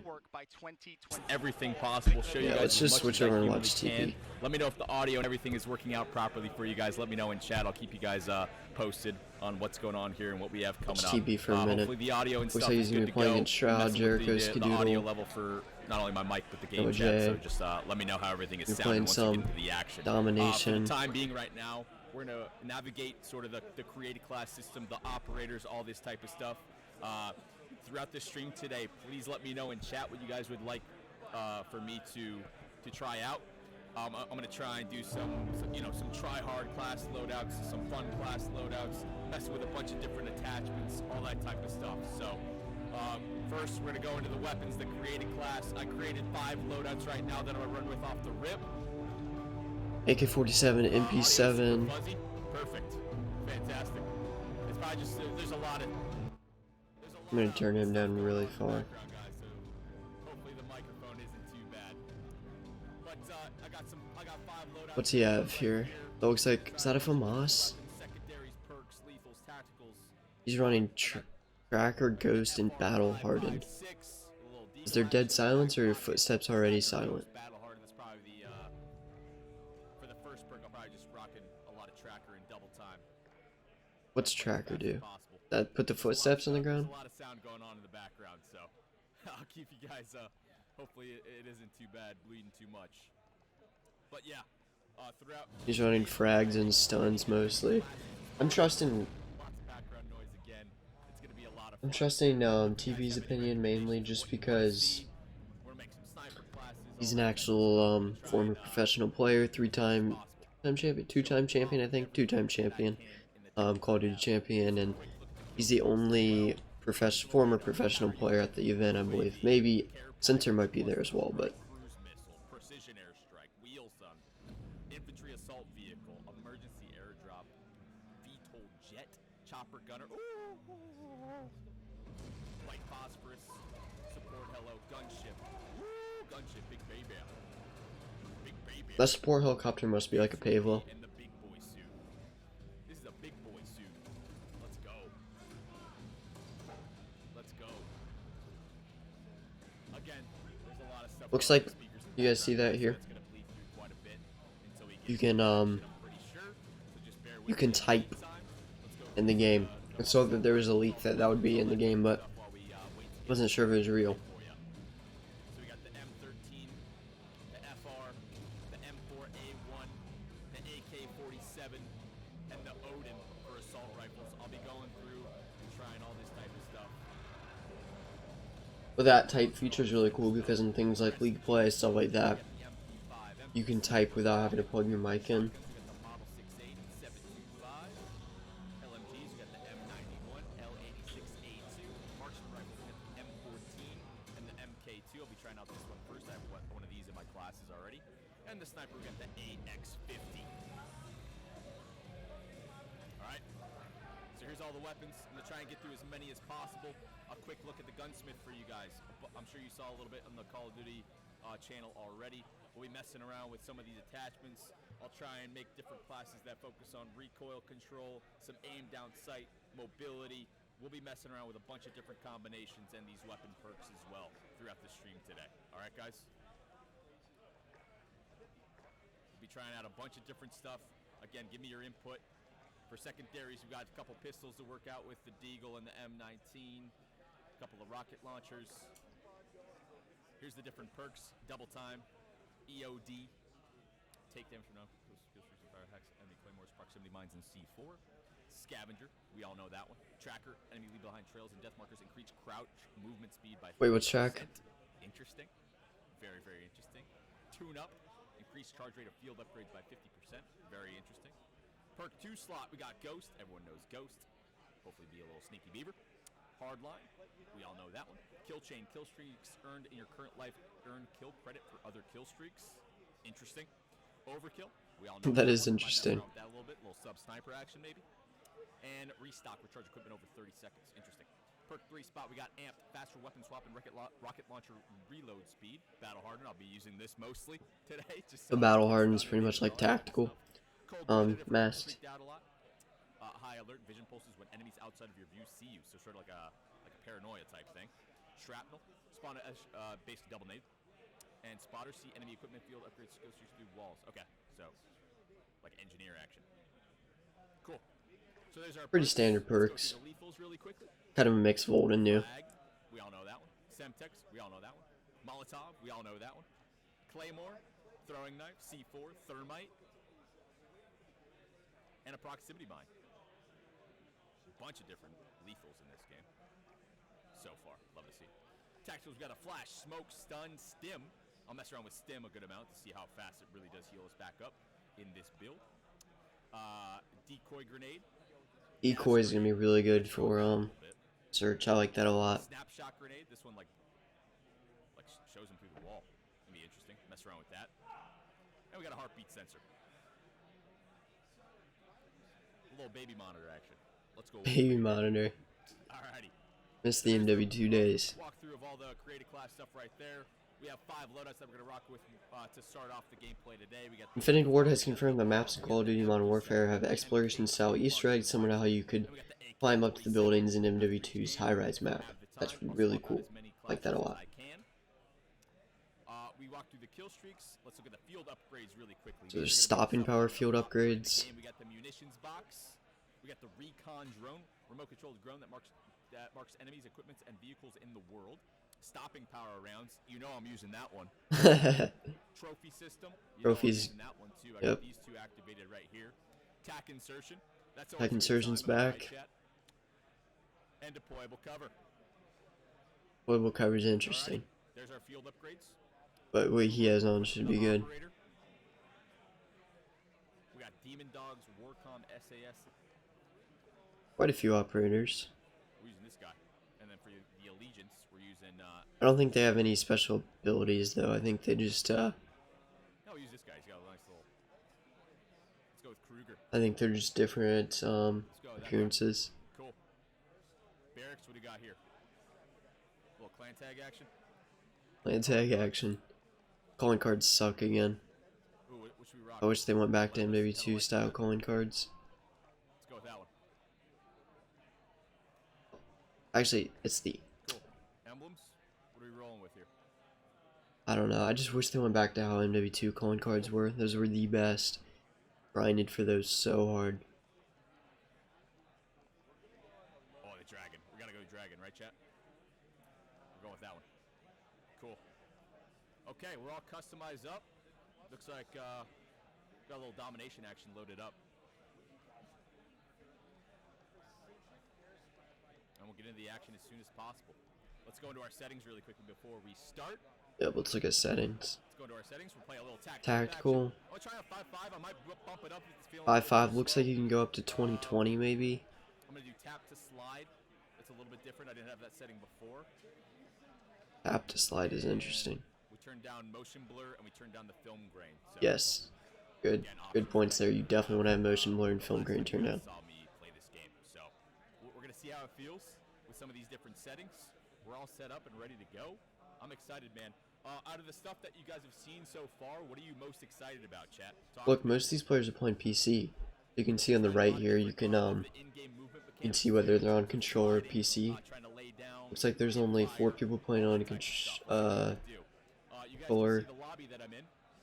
Everything possible. Show you guys let's just switch over and watch can. TP. Let me know if the audio and everything is working out properly for you guys. Let me know in chat. I'll keep you guys posted on what's going on here and what we have coming up. TP for a minute. Hopefully the audio and Looks stuff like is he's gonna good be playing to go. against Shroud, Messing with Jericho's the audio Cadoodle. level for not only my mic but the game OJ. chat. So just let me know how everything is You're sounding playing once we some get into the action. domination. For the time being right now, we're going to navigate sort of the created class system, the operators, all this type of stuff. Throughout the stream today, please let me know in chat what you guys would like for me to try out. I'm going to try and do some try-hard class loadouts, some fun class loadouts, mess with a bunch of different attachments, all that type of stuff. So first, we're going to go into the weapons, the created class. I created 5 loadouts right now that I'm going to run with off the rip. AK-47, MP7. Perfect. Fantastic. It's probably just, there's a lot of... I'm gonna turn him down really far. Hopefully the microphone isn't too bad. But I got 5 loadouts. What's he have here? That looks like, is that a FAMAS? Secondaries, perks, lethals, tacticals. He's running Tracker, Ghost, and Battle Hardened. Is there dead silence or your footsteps already silent? Battle hardened. That's probably the for the first perk. I'm probably just rocking a lot of tracker and double time. What's Tracker do? That put the footsteps on the ground? There's a lot of sound going on in the background, so I'll keep you guys. Hopefully it isn't too bad, bleeding too much. But yeah, throughout. He's running frags and stuns mostly. I'm trusting. Lots of background noise again. It's gonna be a lot of I'm fun. trusting TV's opinion mainly just because We're gonna make some sniper classes. he's an actual former professional player, two-time champion, I think, 2-time champion, Call of Duty champion, and he's the only former professional player at the event, I believe. Maybe Center might be there as well, but Cruise missile, precision airstrike, wheel sun, infantry assault vehicle, emergency airdrop, VTOL jet, chopper gunner, white phosphorus, support hello, gunship, gunship, big baby, big baby. that support helicopter must be like a Pavo. In the big boy suit. This is a big boy suit. Let's go. Let's go. Again, there's a lot of stuff Looks going on like with speakers in the you guys see background, that so here. that's gonna bleed through quite a bit until we get You to can the end, I'm pretty sure. So just bear you with can me. In the type meantime, let's go in the through game. I saw that there was a leak that would be in the game, but stuff while we wait to get wasn't sure if it was real. for ya. So we got the M13, the FR, the M4A1, the AK-47, and the Odin for assault rifles. I'll be going through and trying all this type of stuff. But that type feature is really cool because in things like League play, stuff like that, The MP5, you can type without having to plug your mic in. we got the Model 68 and 725. LMGs, we got the M91, L86A2. Marksman rifles, we got the M14 and the MK2. I'll be trying out this one first. I have one of these in my classes already. And the sniper, we got the AX50. Alright. So here's all the weapons. I'm going to try and get through as many as possible. A quick look at the Gunsmith for you guys. I'm sure you saw a little bit on the Call of Duty channel already. We'll be messing around with some of these attachments. I'll try and make different classes that focus on recoil control, some aim down sight, mobility. We'll be messing around with a bunch of different combinations and these weapon perks as well throughout the stream today. All right, guys? We'll be trying out a bunch of different stuff. Again, give me your input. For secondaries, we've got a couple pistols to work out with, the Deagle and the M19. A couple of rocket launchers. Here's the different perks. Double time, EOD, take damage from now, Killstreaks and fire hacks, enemy claymores, proximity mines, and C4. Scavenger, we all know that one. Tracker, enemy leave behind trails and death markers, increase crouch movement speed by 50%. Wait, what's track? Interesting. Very, very interesting. Tune up, increase charge rate of field upgrades by 50%. Very interesting. Perk 2 slot, we got Ghost. Everyone knows Ghost. Hopefully be a little sneaky beaver. Hardline, we all know that one. Kill chain, kill streaks earned in your current life. Earn kill credit for other kill streaks. Interesting. Overkill, we all know That one. is Might mess interesting. around with that a little bit, little sub sniper action maybe. And restock, recharge equipment over 30 seconds. Interesting. Perk 3 spot, we got amped, faster weapon swap and rocket launcher reload speed. Battle hardened, I'll be using this mostly today. Just The battle hardened is pretty much like tactical. Masked. High alert vision pulses when enemies outside of your view see you, so sort of like a paranoia type thing. Shrapnel, spawn base double nade, and spotter see enemy equipment field upgrades go through walls. Okay, so like engineer action. Cool. So there's our Pretty perks. standard Let's go perks. through the lethals really quickly. Kind of a mix of old and new. Flag, we all know that one. Semtex, we all know that one. Molotov, we all know that one. Claymore, throwing knife, C4, thermite, and a proximity mine. Bunch of different lethals in this game so far. Love to see. Tacticals, we got a flash, smoke, stun, stim. I'll mess around with stim a good amount to see how fast it really does heal us back up in this build. Decoy grenade. Decoy is gonna be really good for search. I like that a lot. Snapshot grenade. This one like shows them through the wall. Gonna be interesting. Mess around with that. And we got a heartbeat sensor. A little baby monitor action. Let's go. Baby monitor. Alrighty. Missed the MW2 days. Walkthrough of all the creative class stuff right there. We have 5 loadouts that we're gonna rock with to start off the gameplay today. We got Infinity Ward has confirmed that maps in Call of Duty Modern Warfare have exploration-style Easter eggs similar to how you could climb up to the buildings in MW2's high-rise map. That's really cool. Like that a lot. We walk through the Killstreaks. Let's look at the field upgrades really quickly. So there's stopping power field upgrades. We got the munitions box. We got the recon drone, remote-controlled drone that marks enemies, equipments, and vehicles in the world. Stopping power rounds. You know I'm using that one. Trophy system. You know I'm Trophies. using that one too. I Yep. got these two activated right here. Tac insertion. That's Tac insertion's back. And deployable cover. Deployable cover is interesting, Alright, there's our field upgrades. but what he has on should be good. Operator. We got Demon Dogs, Warcom, SAS. Quite a few operators. We're using this guy. And then for the Allegiance, we're using I don't think they have any special abilities though. I think they just no, we'll use this guy. He's got a nice little. Let's go with Kruger. I think they're just different Let's go with that guy. appearances. Cool. Barracks, what do you got here? A little clan tag action. Land tag action. Calling cards suck again. Ooh, what should we rock? I wish they went back to MW2 style calling cards. Let's go with that one. Actually, it's the Cool. Emblems? What are we rolling with here? I don't know. I just wish they went back to how MW2 calling cards were. Those were the best. Grinded for those so hard. Oh, the dragon. We gotta go dragon, right, chat? We're going with that one. Cool. Okay, we're all customized up. Looks like got a little domination action loaded up. And we'll get into the action as soon as possible. Let's go into our settings really quickly before we start. Yep, let's look at settings. Let's go into our settings. We'll play a little Tactical. I'll try a 5-5. I might bump it up if it's feeling 5-5 looks like you can go up to 2020 maybe. I'm gonna do tap to slide. That's a little bit different. I didn't have that setting before. Tap to slide is interesting. We turn down motion blur and we turn down the film grain. So Yes. Good points there. You definitely want to have motion blur and film grain turned down. Saw me play this game. So we're gonna see how it feels with some of these different settings. We're all set up and ready to go. I'm excited, man. Out of the stuff that you guys have seen so far, what are you most excited about, chat? Look, most of these players are playing PC. You can see on the right here, you can see whether they're on controller or PC. Looks like there's only 4 people playing on controller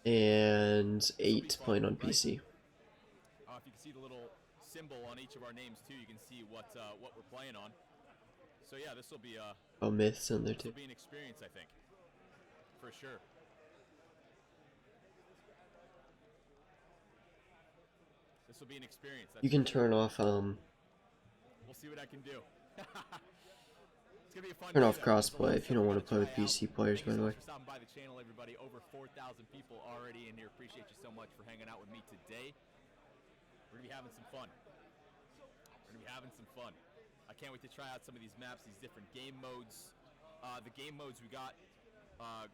and 8 playing on PC. If you can see the little symbol on each of our names too, you can see what we're playing on. So yeah, this will be Myths on there too. This will be an experience, I think, for sure. This will be an experience. You can turn off We'll see what I can do. It's gonna be a fun turn day, off though. crossplay if you don't want to play with PC players, by the way. Thanks for stopping by the channel, everybody. Over 4,000 people already in here. Appreciate you so much for hanging out with me today. We're gonna be having some fun. I can't wait to try out some of these maps, these different game modes. The game modes we got, I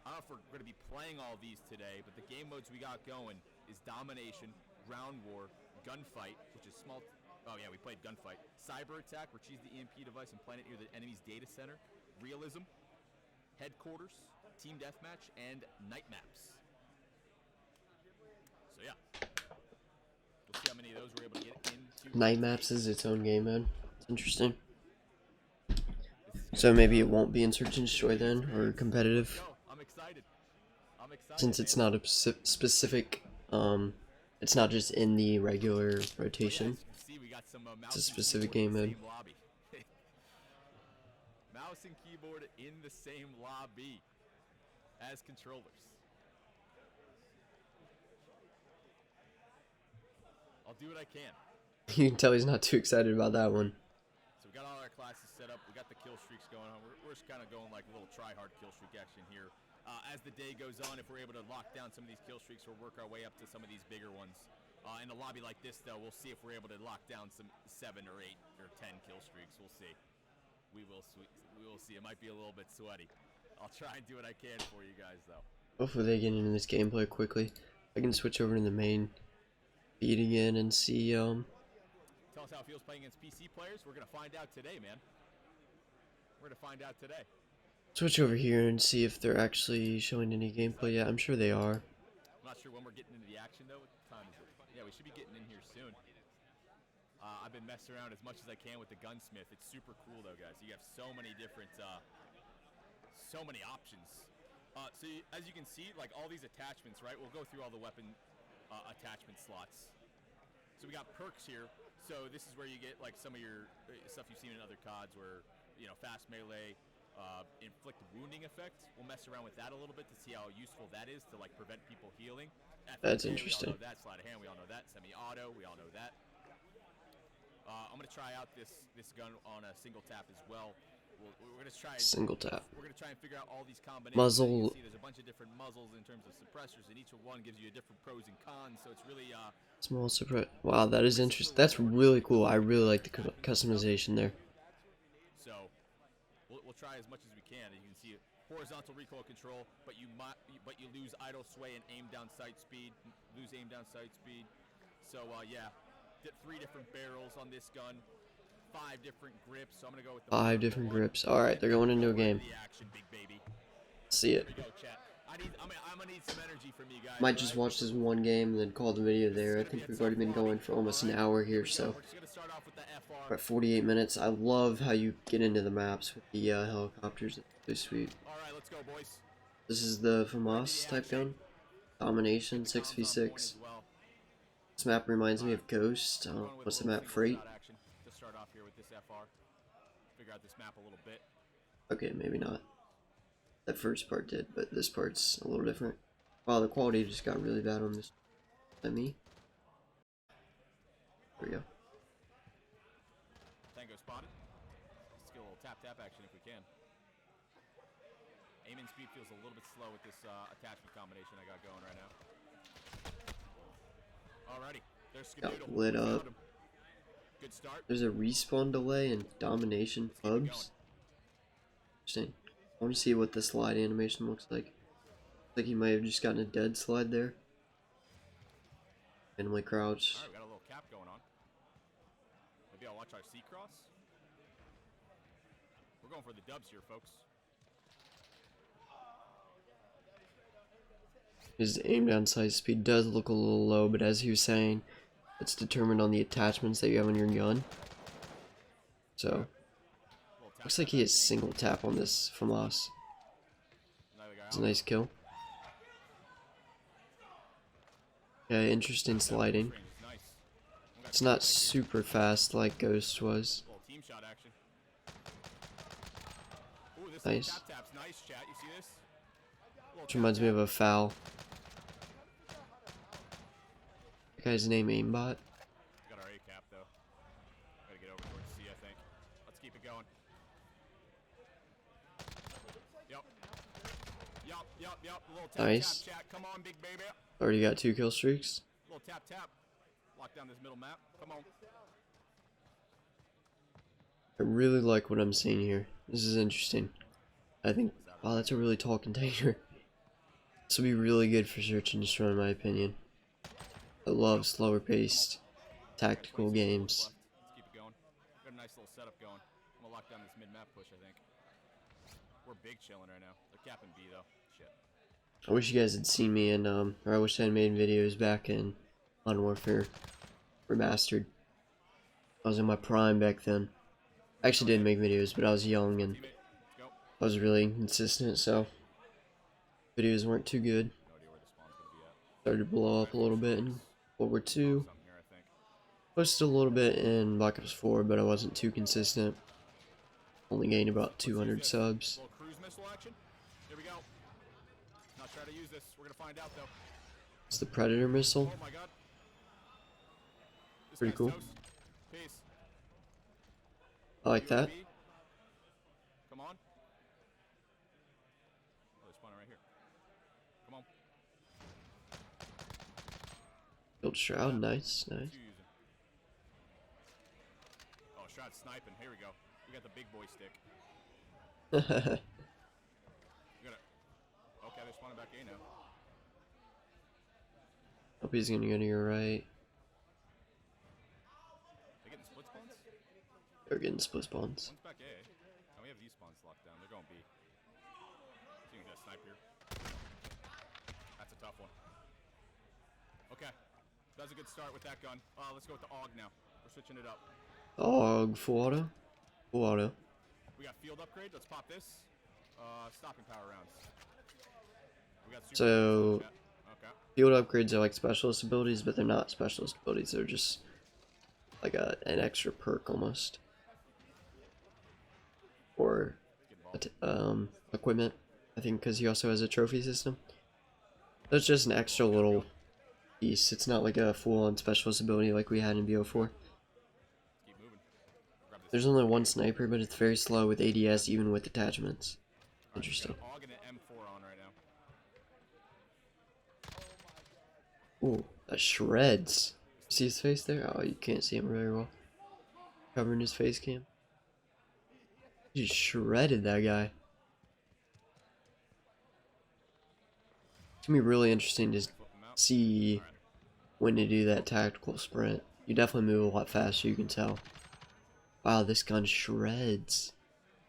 don't know if we're going to be playing all these today, but the game modes we got going is Domination, Ground War, Gunfight, which is small. Oh yeah, we played Gunfight. Cyber Attack, retrieve the EMP device and plant it near the enemy's data center. Realism, Headquarters, Team Deathmatch, and Night Maps. So yeah, we'll see how many of those we're able to get into. Night Maps is its own game mode. It's interesting. So maybe it won't be in Search and Destroy then, or competitive. I'm excited. Since it's not a specific, it's not just in the regular rotation. It's a specific game mode. Mouse and keyboard in the same lobby as controllers. I'll do what I can. You can tell he's not too excited about that one. So we got all our classes set up. We got the kill streaks going on. We're just kind of going like a little try-hard kill streak action here. As the day goes on, if we're able to lock down some of these kill streaks, we'll work our way up to some of these bigger ones. In a lobby like this, though, we'll see if we're able to lock down some 7 or 8 or 10 kill streaks. We'll see. We will see. It might be a little bit sweaty. I'll try and do what I can for you guys, though. Hopefully they get into this gameplay quickly. I can switch over to the main feed again and see. Tell us how it feels playing against PC players. We're gonna find out today, man. We're gonna find out today. Switch over here and see if they're actually showing any gameplay yet. I'm sure they are. I'm not sure when we're getting into the action, though. What time is it? Yeah, we should be getting in here soon. I've been messing around as much as I can with the Gunsmith. It's super cool, though, guys. You have so many different, so many options. So as you can see, like all these attachments, right? We'll go through all the weapon attachment slots. So we got perks here. So this is where you get like some of your stuff you've seen in other CODs, where fast melee, inflict wounding effect. We'll mess around with that a little bit to see how useful that is to like prevent people healing. That's interesting. We all know that. Sleight of hand, we all know that. Semi-auto, we all know that. I'm gonna try out this gun on a single tap as well. We're gonna try single tap. We're gonna try and figure out all these combinations. Muzzle. See, there's a bunch of different muzzles in terms of suppressors, and each one gives you a different pros and cons. So it's really small suppress. Wow, that is interesting. That's really cool. I really like the customization there. So we'll try as much as we can. You can see horizontal recoil control, but you lose idle sway and aim down sight speed. Lose aim down sight speed. So yeah, 3 different barrels on this gun. 5 different grips, so I'm gonna go with the 5 different grips. Alright, they're going into a game. See it. I'm gonna need some energy from you guys. Might just watch this one game and then call the video there. I think we've already been going for almost an hour here, so we're at 48 minutes. I love how you get into the maps with the helicopters. It's sweet. Alright, let's go, boys. This is the FAMAS type gun. Domination 6v6. This map reminds me of Ghost. What's the map? Freight? To start off here with this FR. Figure out this map a little bit. Okay, maybe not. That first part did, but this part's a little different. Wow, the quality just got really bad on this. Is that me? There we go. Tango spotted. Let's get a little tap action if we can. Aiming speed feels a little bit slow with this attachment combination I got going right now. Alrighty, there's Skadoodle. Got lit up. Good start. There's a respawn delay in Domination pubs. Interesting. I want to see what the slide animation looks like. Looks like he might have just gotten a dead slide there. Randomly crouch. Alright, we got a little cap going on. Maybe I'll watch our C cross. We're going for the dubs here, folks. His aim down sight speed does look a little low, but as he was saying, it's determined on the attachments that you have on your gun. So, looks like he has single tap on this FAMAS. It's a nice kill. Okay, interesting sliding. It's not super fast like Ghost was. Nice. Which reminds me of a foul. That guy's name Aimbot. Got our A cap though. Gotta get over towards C, I think. Let's keep it going. Yup. A little tap, Nice. tap, chat. Come on, big baby. Already got 2 kill streaks. A little tap. Lock down this middle map. Come on. I really like what I'm seeing here. This is interesting. I think, wow, that's a really tall container. This will be really good for search and destroy in my opinion. I love slower paced tactical games. Let's keep it going. Got a nice little setup going. I'm gonna lock down this mid map push, I think. We're big chilling right now. They're capping B though. Shit. I wish you guys had seen me in, or I wish I had made videos back in Modern Warfare Remastered. I was in my prime back then. I actually did make videos, but I was young and I was really inconsistent, so videos weren't too good. Started to blow up a little bit in World War II. Posted a little bit in Black Ops 4, but I wasn't too consistent. Only gained about 200 subs. Little cruise missile action. Here we go. Not try to use this. We're gonna find out though. It's the Predator missile. Oh my god. This Pretty guy's cool. toast. Peace. I like that. Come on. Oh, they're spawning right here. Come on. Build Shroud, nice. Oh, Shroud sniping. Here we go. We got the big boy stick. We gotta. Okay, they're spawning back A now. Hope he's gonna go to your right. They getting split spawns? They're getting split spawns. One's back A. Oh, we have these spawns locked down. They're going B. See if we got a snipe here. That's a tough one. Okay. That's a good start with that gun. Let's go with the AUG now. We're switching it up. Oh, full auto? Full auto. We got field upgrade. Let's pop this. Stopping power rounds. We got super So, okay. field upgrades are like specialist abilities, but they're not specialist abilities. They're just like an extra perk almost. Or equipment, I think, because he also has a trophy system. That's just an extra little piece. It's not like a full-on specialist ability like we had in BO4. Keep moving. Grab this. There's only one sniper, but it's very slow with ADS, even with attachments. Interesting. We got an AUG and an M4 on right now. Ooh, that shreds. See his face there? Oh, you can't see him very well. Covering his face cam. He just shredded that guy. It's gonna be really interesting to see when to do that tactical sprint. You definitely move a lot faster, you can tell. Wow, this gun shreds.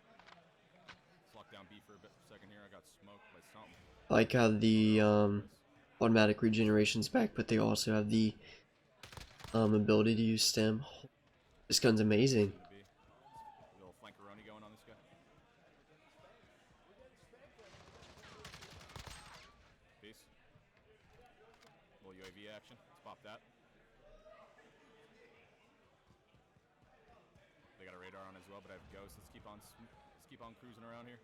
Let's lock down B for a second here. I got smoked by something. I like how the automatic regeneration's back, but they also have the ability to use stem. This gun's amazing. A little flankeroni going on this guy. UAV action. Let's pop that. They got a radar on as well, but I have ghosts. Let's keep on cruising around here.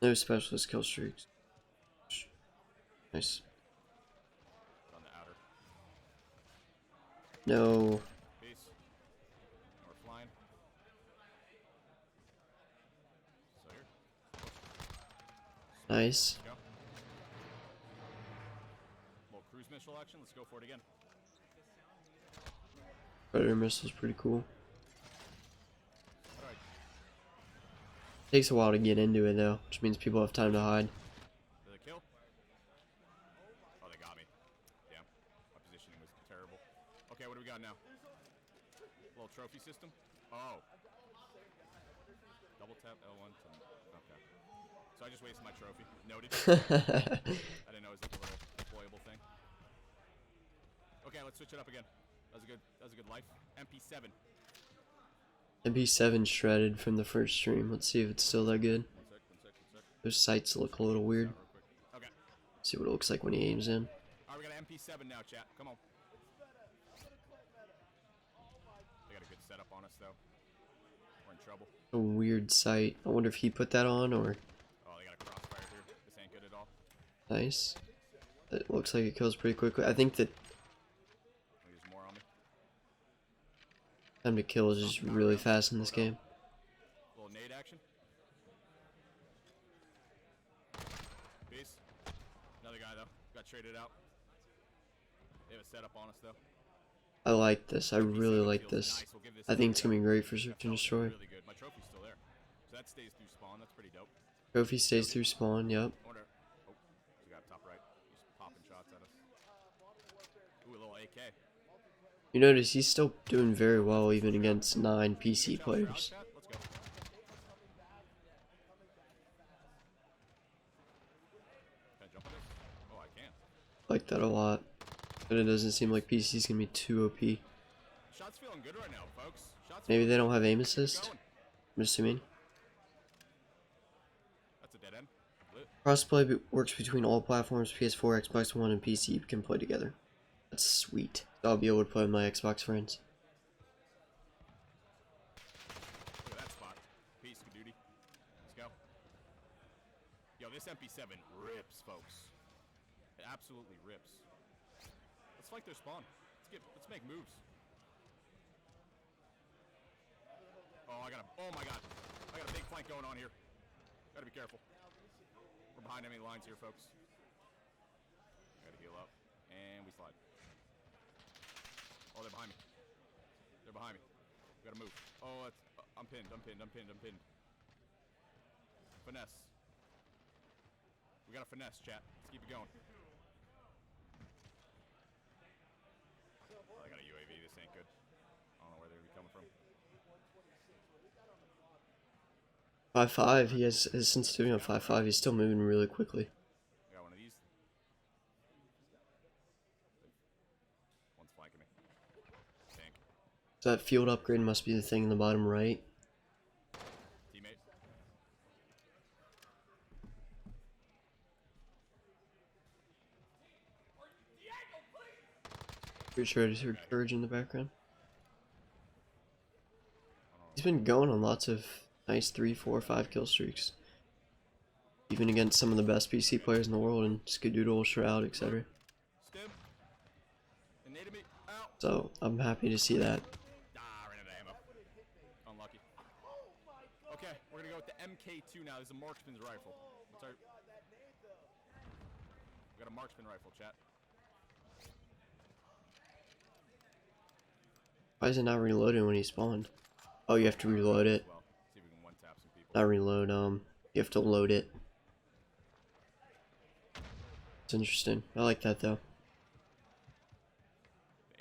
No specialist kill streaks. Nice. On the outer. No. Peace. We're flying. So here. Nice. Let's go. Little cruise missile action. Let's go for it again. Predator missile's pretty cool. Alright. Takes a while to get into it though, which means people have time to hide. Did they kill? Oh, they got me. Damn. My positioning was terrible. Okay, what do we got now? Little trophy system? Oh. Double tap L1 to... Okay. So I just wasted my trophy. Noted. I didn't know it was like a little deployable thing. Okay, let's switch it up again. That was a good life. MP7. MP7 shredded from the first stream. Let's see if it's still that good. One sec. Those sights look a little weird. Real quick. Okay. See what it looks like when he aims in. Alright, we got an MP7 now, chat. Come on. They got a good setup on us, though. We're in trouble. A weird sight. I wonder if he put that on or... Oh, they got a crossfire here. This ain't good at all. Nice. It looks like it kills pretty quickly. I think that There's more on me. time to kill is just really fast in this game. Little nade action. Peace. Another guy, though. Got traded out. They have a setup on us, though. I like this. I really like this. I think it's gonna be great for Search and Destroy. Really good. My trophy's still there. So that stays through spawn. That's pretty dope. Trophy stays through spawn, yep. I wonder. Oh, there's a guy up top right. He's popping shots at us. Ooh, a little AK. You notice he's still doing very well even against 9 PC Shout for out, players. chat. Let's go. Can I jump on this? Oh, I can. I like that a lot. But it doesn't seem like PC's gonna be too OP. Shots feeling good right now, folks. Shots Maybe feeling they good. don't have aim Keep assist. going. I'm assuming. That's a dead end. Lit. Crossplay works between all platforms, PS4, Xbox One, and PC can play together. That's sweet. I'll be able to play with my Xbox friends. Look at that spot. Peace, good duty. Let's go. Yo, this MP7 rips, folks. It absolutely rips. Let's flank their spawn. Let's make moves. Oh my god. I got a big flank going on here. Gotta be careful. We're behind enemy lines here, folks. Gotta heal up. And we slide. Oh, they're behind me. They're behind me. We gotta move. Oh, it's, I'm pinned. Finesse. We got a finesse, chat. Let's keep it going. Oh, I got a UAV. This ain't good. I don't know where they're coming from. 5.5, he has his sensitivity on 5.5, he's still moving really quickly. I got one of these. One's flanking me. Tank. So that field upgrade must be the thing in the bottom right. Teammate. Pretty sure I just heard Courage in the background. He's been going on lots of nice 3, 4, 5 kill streaks. Even against some of the best PC players in the world, and Skadoodle, Shroud, etc. Stim. And naded me. Ow. So I'm happy to see that. Ah, ran out of ammo. Unlucky. Okay, we're gonna go with the MK2 now. This is a marksman's rifle. What's our... We got a marksman rifle, chat. Why is it not reloading when he spawned? Oh, you have to reload it. Well, see if we can one-tap some people. Not reload, you have to load it. It's interesting. I like that though.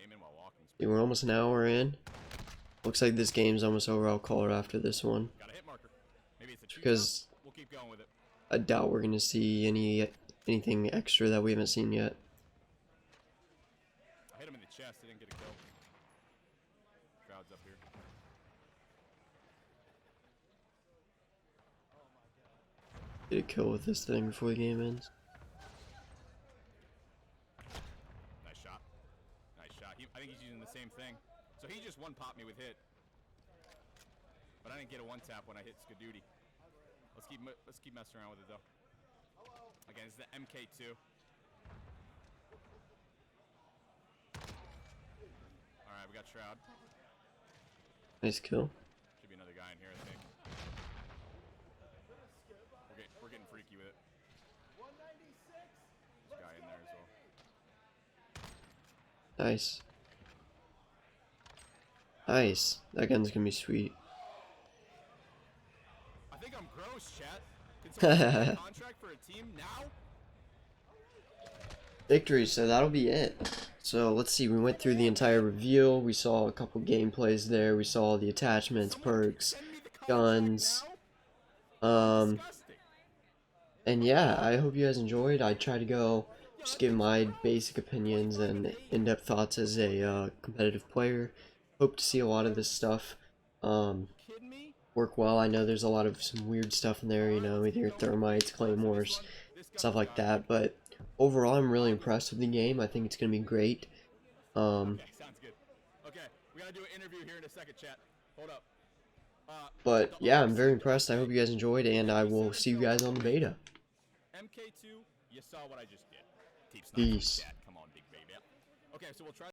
Aim in while walking. See, we're almost an hour in. Looks like this game's almost over. I'll call it after this one. Got a hit marker. Maybe it's a cheat Because code. We'll keep going with it. I doubt we're gonna see anything extra that we haven't seen yet. I hit him in the chest. He didn't get a kill. Crowd's up here. get a kill with this thing before the game ends. Nice shot. Nice shot. I think he's using the same thing. So he just one-popped me with hit. But I didn't get a one-tap when I hit Skaduti. Let's keep messing around with it, though. Again, it's the MK2. Alright, we got Shroud. Nice kill. Should be another guy in here, I think. We're getting freaky with it. There's a guy in there as well. Nice. Nice. That gun's gonna be sweet. I think I'm gross, chat. Can someone get a contract for a team now? Victory, so that'll be it. So let's see, we went through the entire reveal, we saw a couple gameplays there, we saw the attachments, perks, guns, and yeah, I hope you guys enjoyed. I tried to go just give my basic opinions and in-depth thoughts as a competitive player. Hope to see a lot of this stuff work well. I know there's a lot of some weird stuff in there, you know, with your thermites, claymores, stuff like that, but overall, I'm really impressed with the game. I think it's going to be great. Okay, sounds good. Okay, we gotta do an interview here in a second, chat. Hold up. But yeah, I'm very impressed. I hope you guys enjoyed, and I will see you guys on the beta. MK2, you saw what I just did. Peace. Come on, big baby. Okay, so we'll try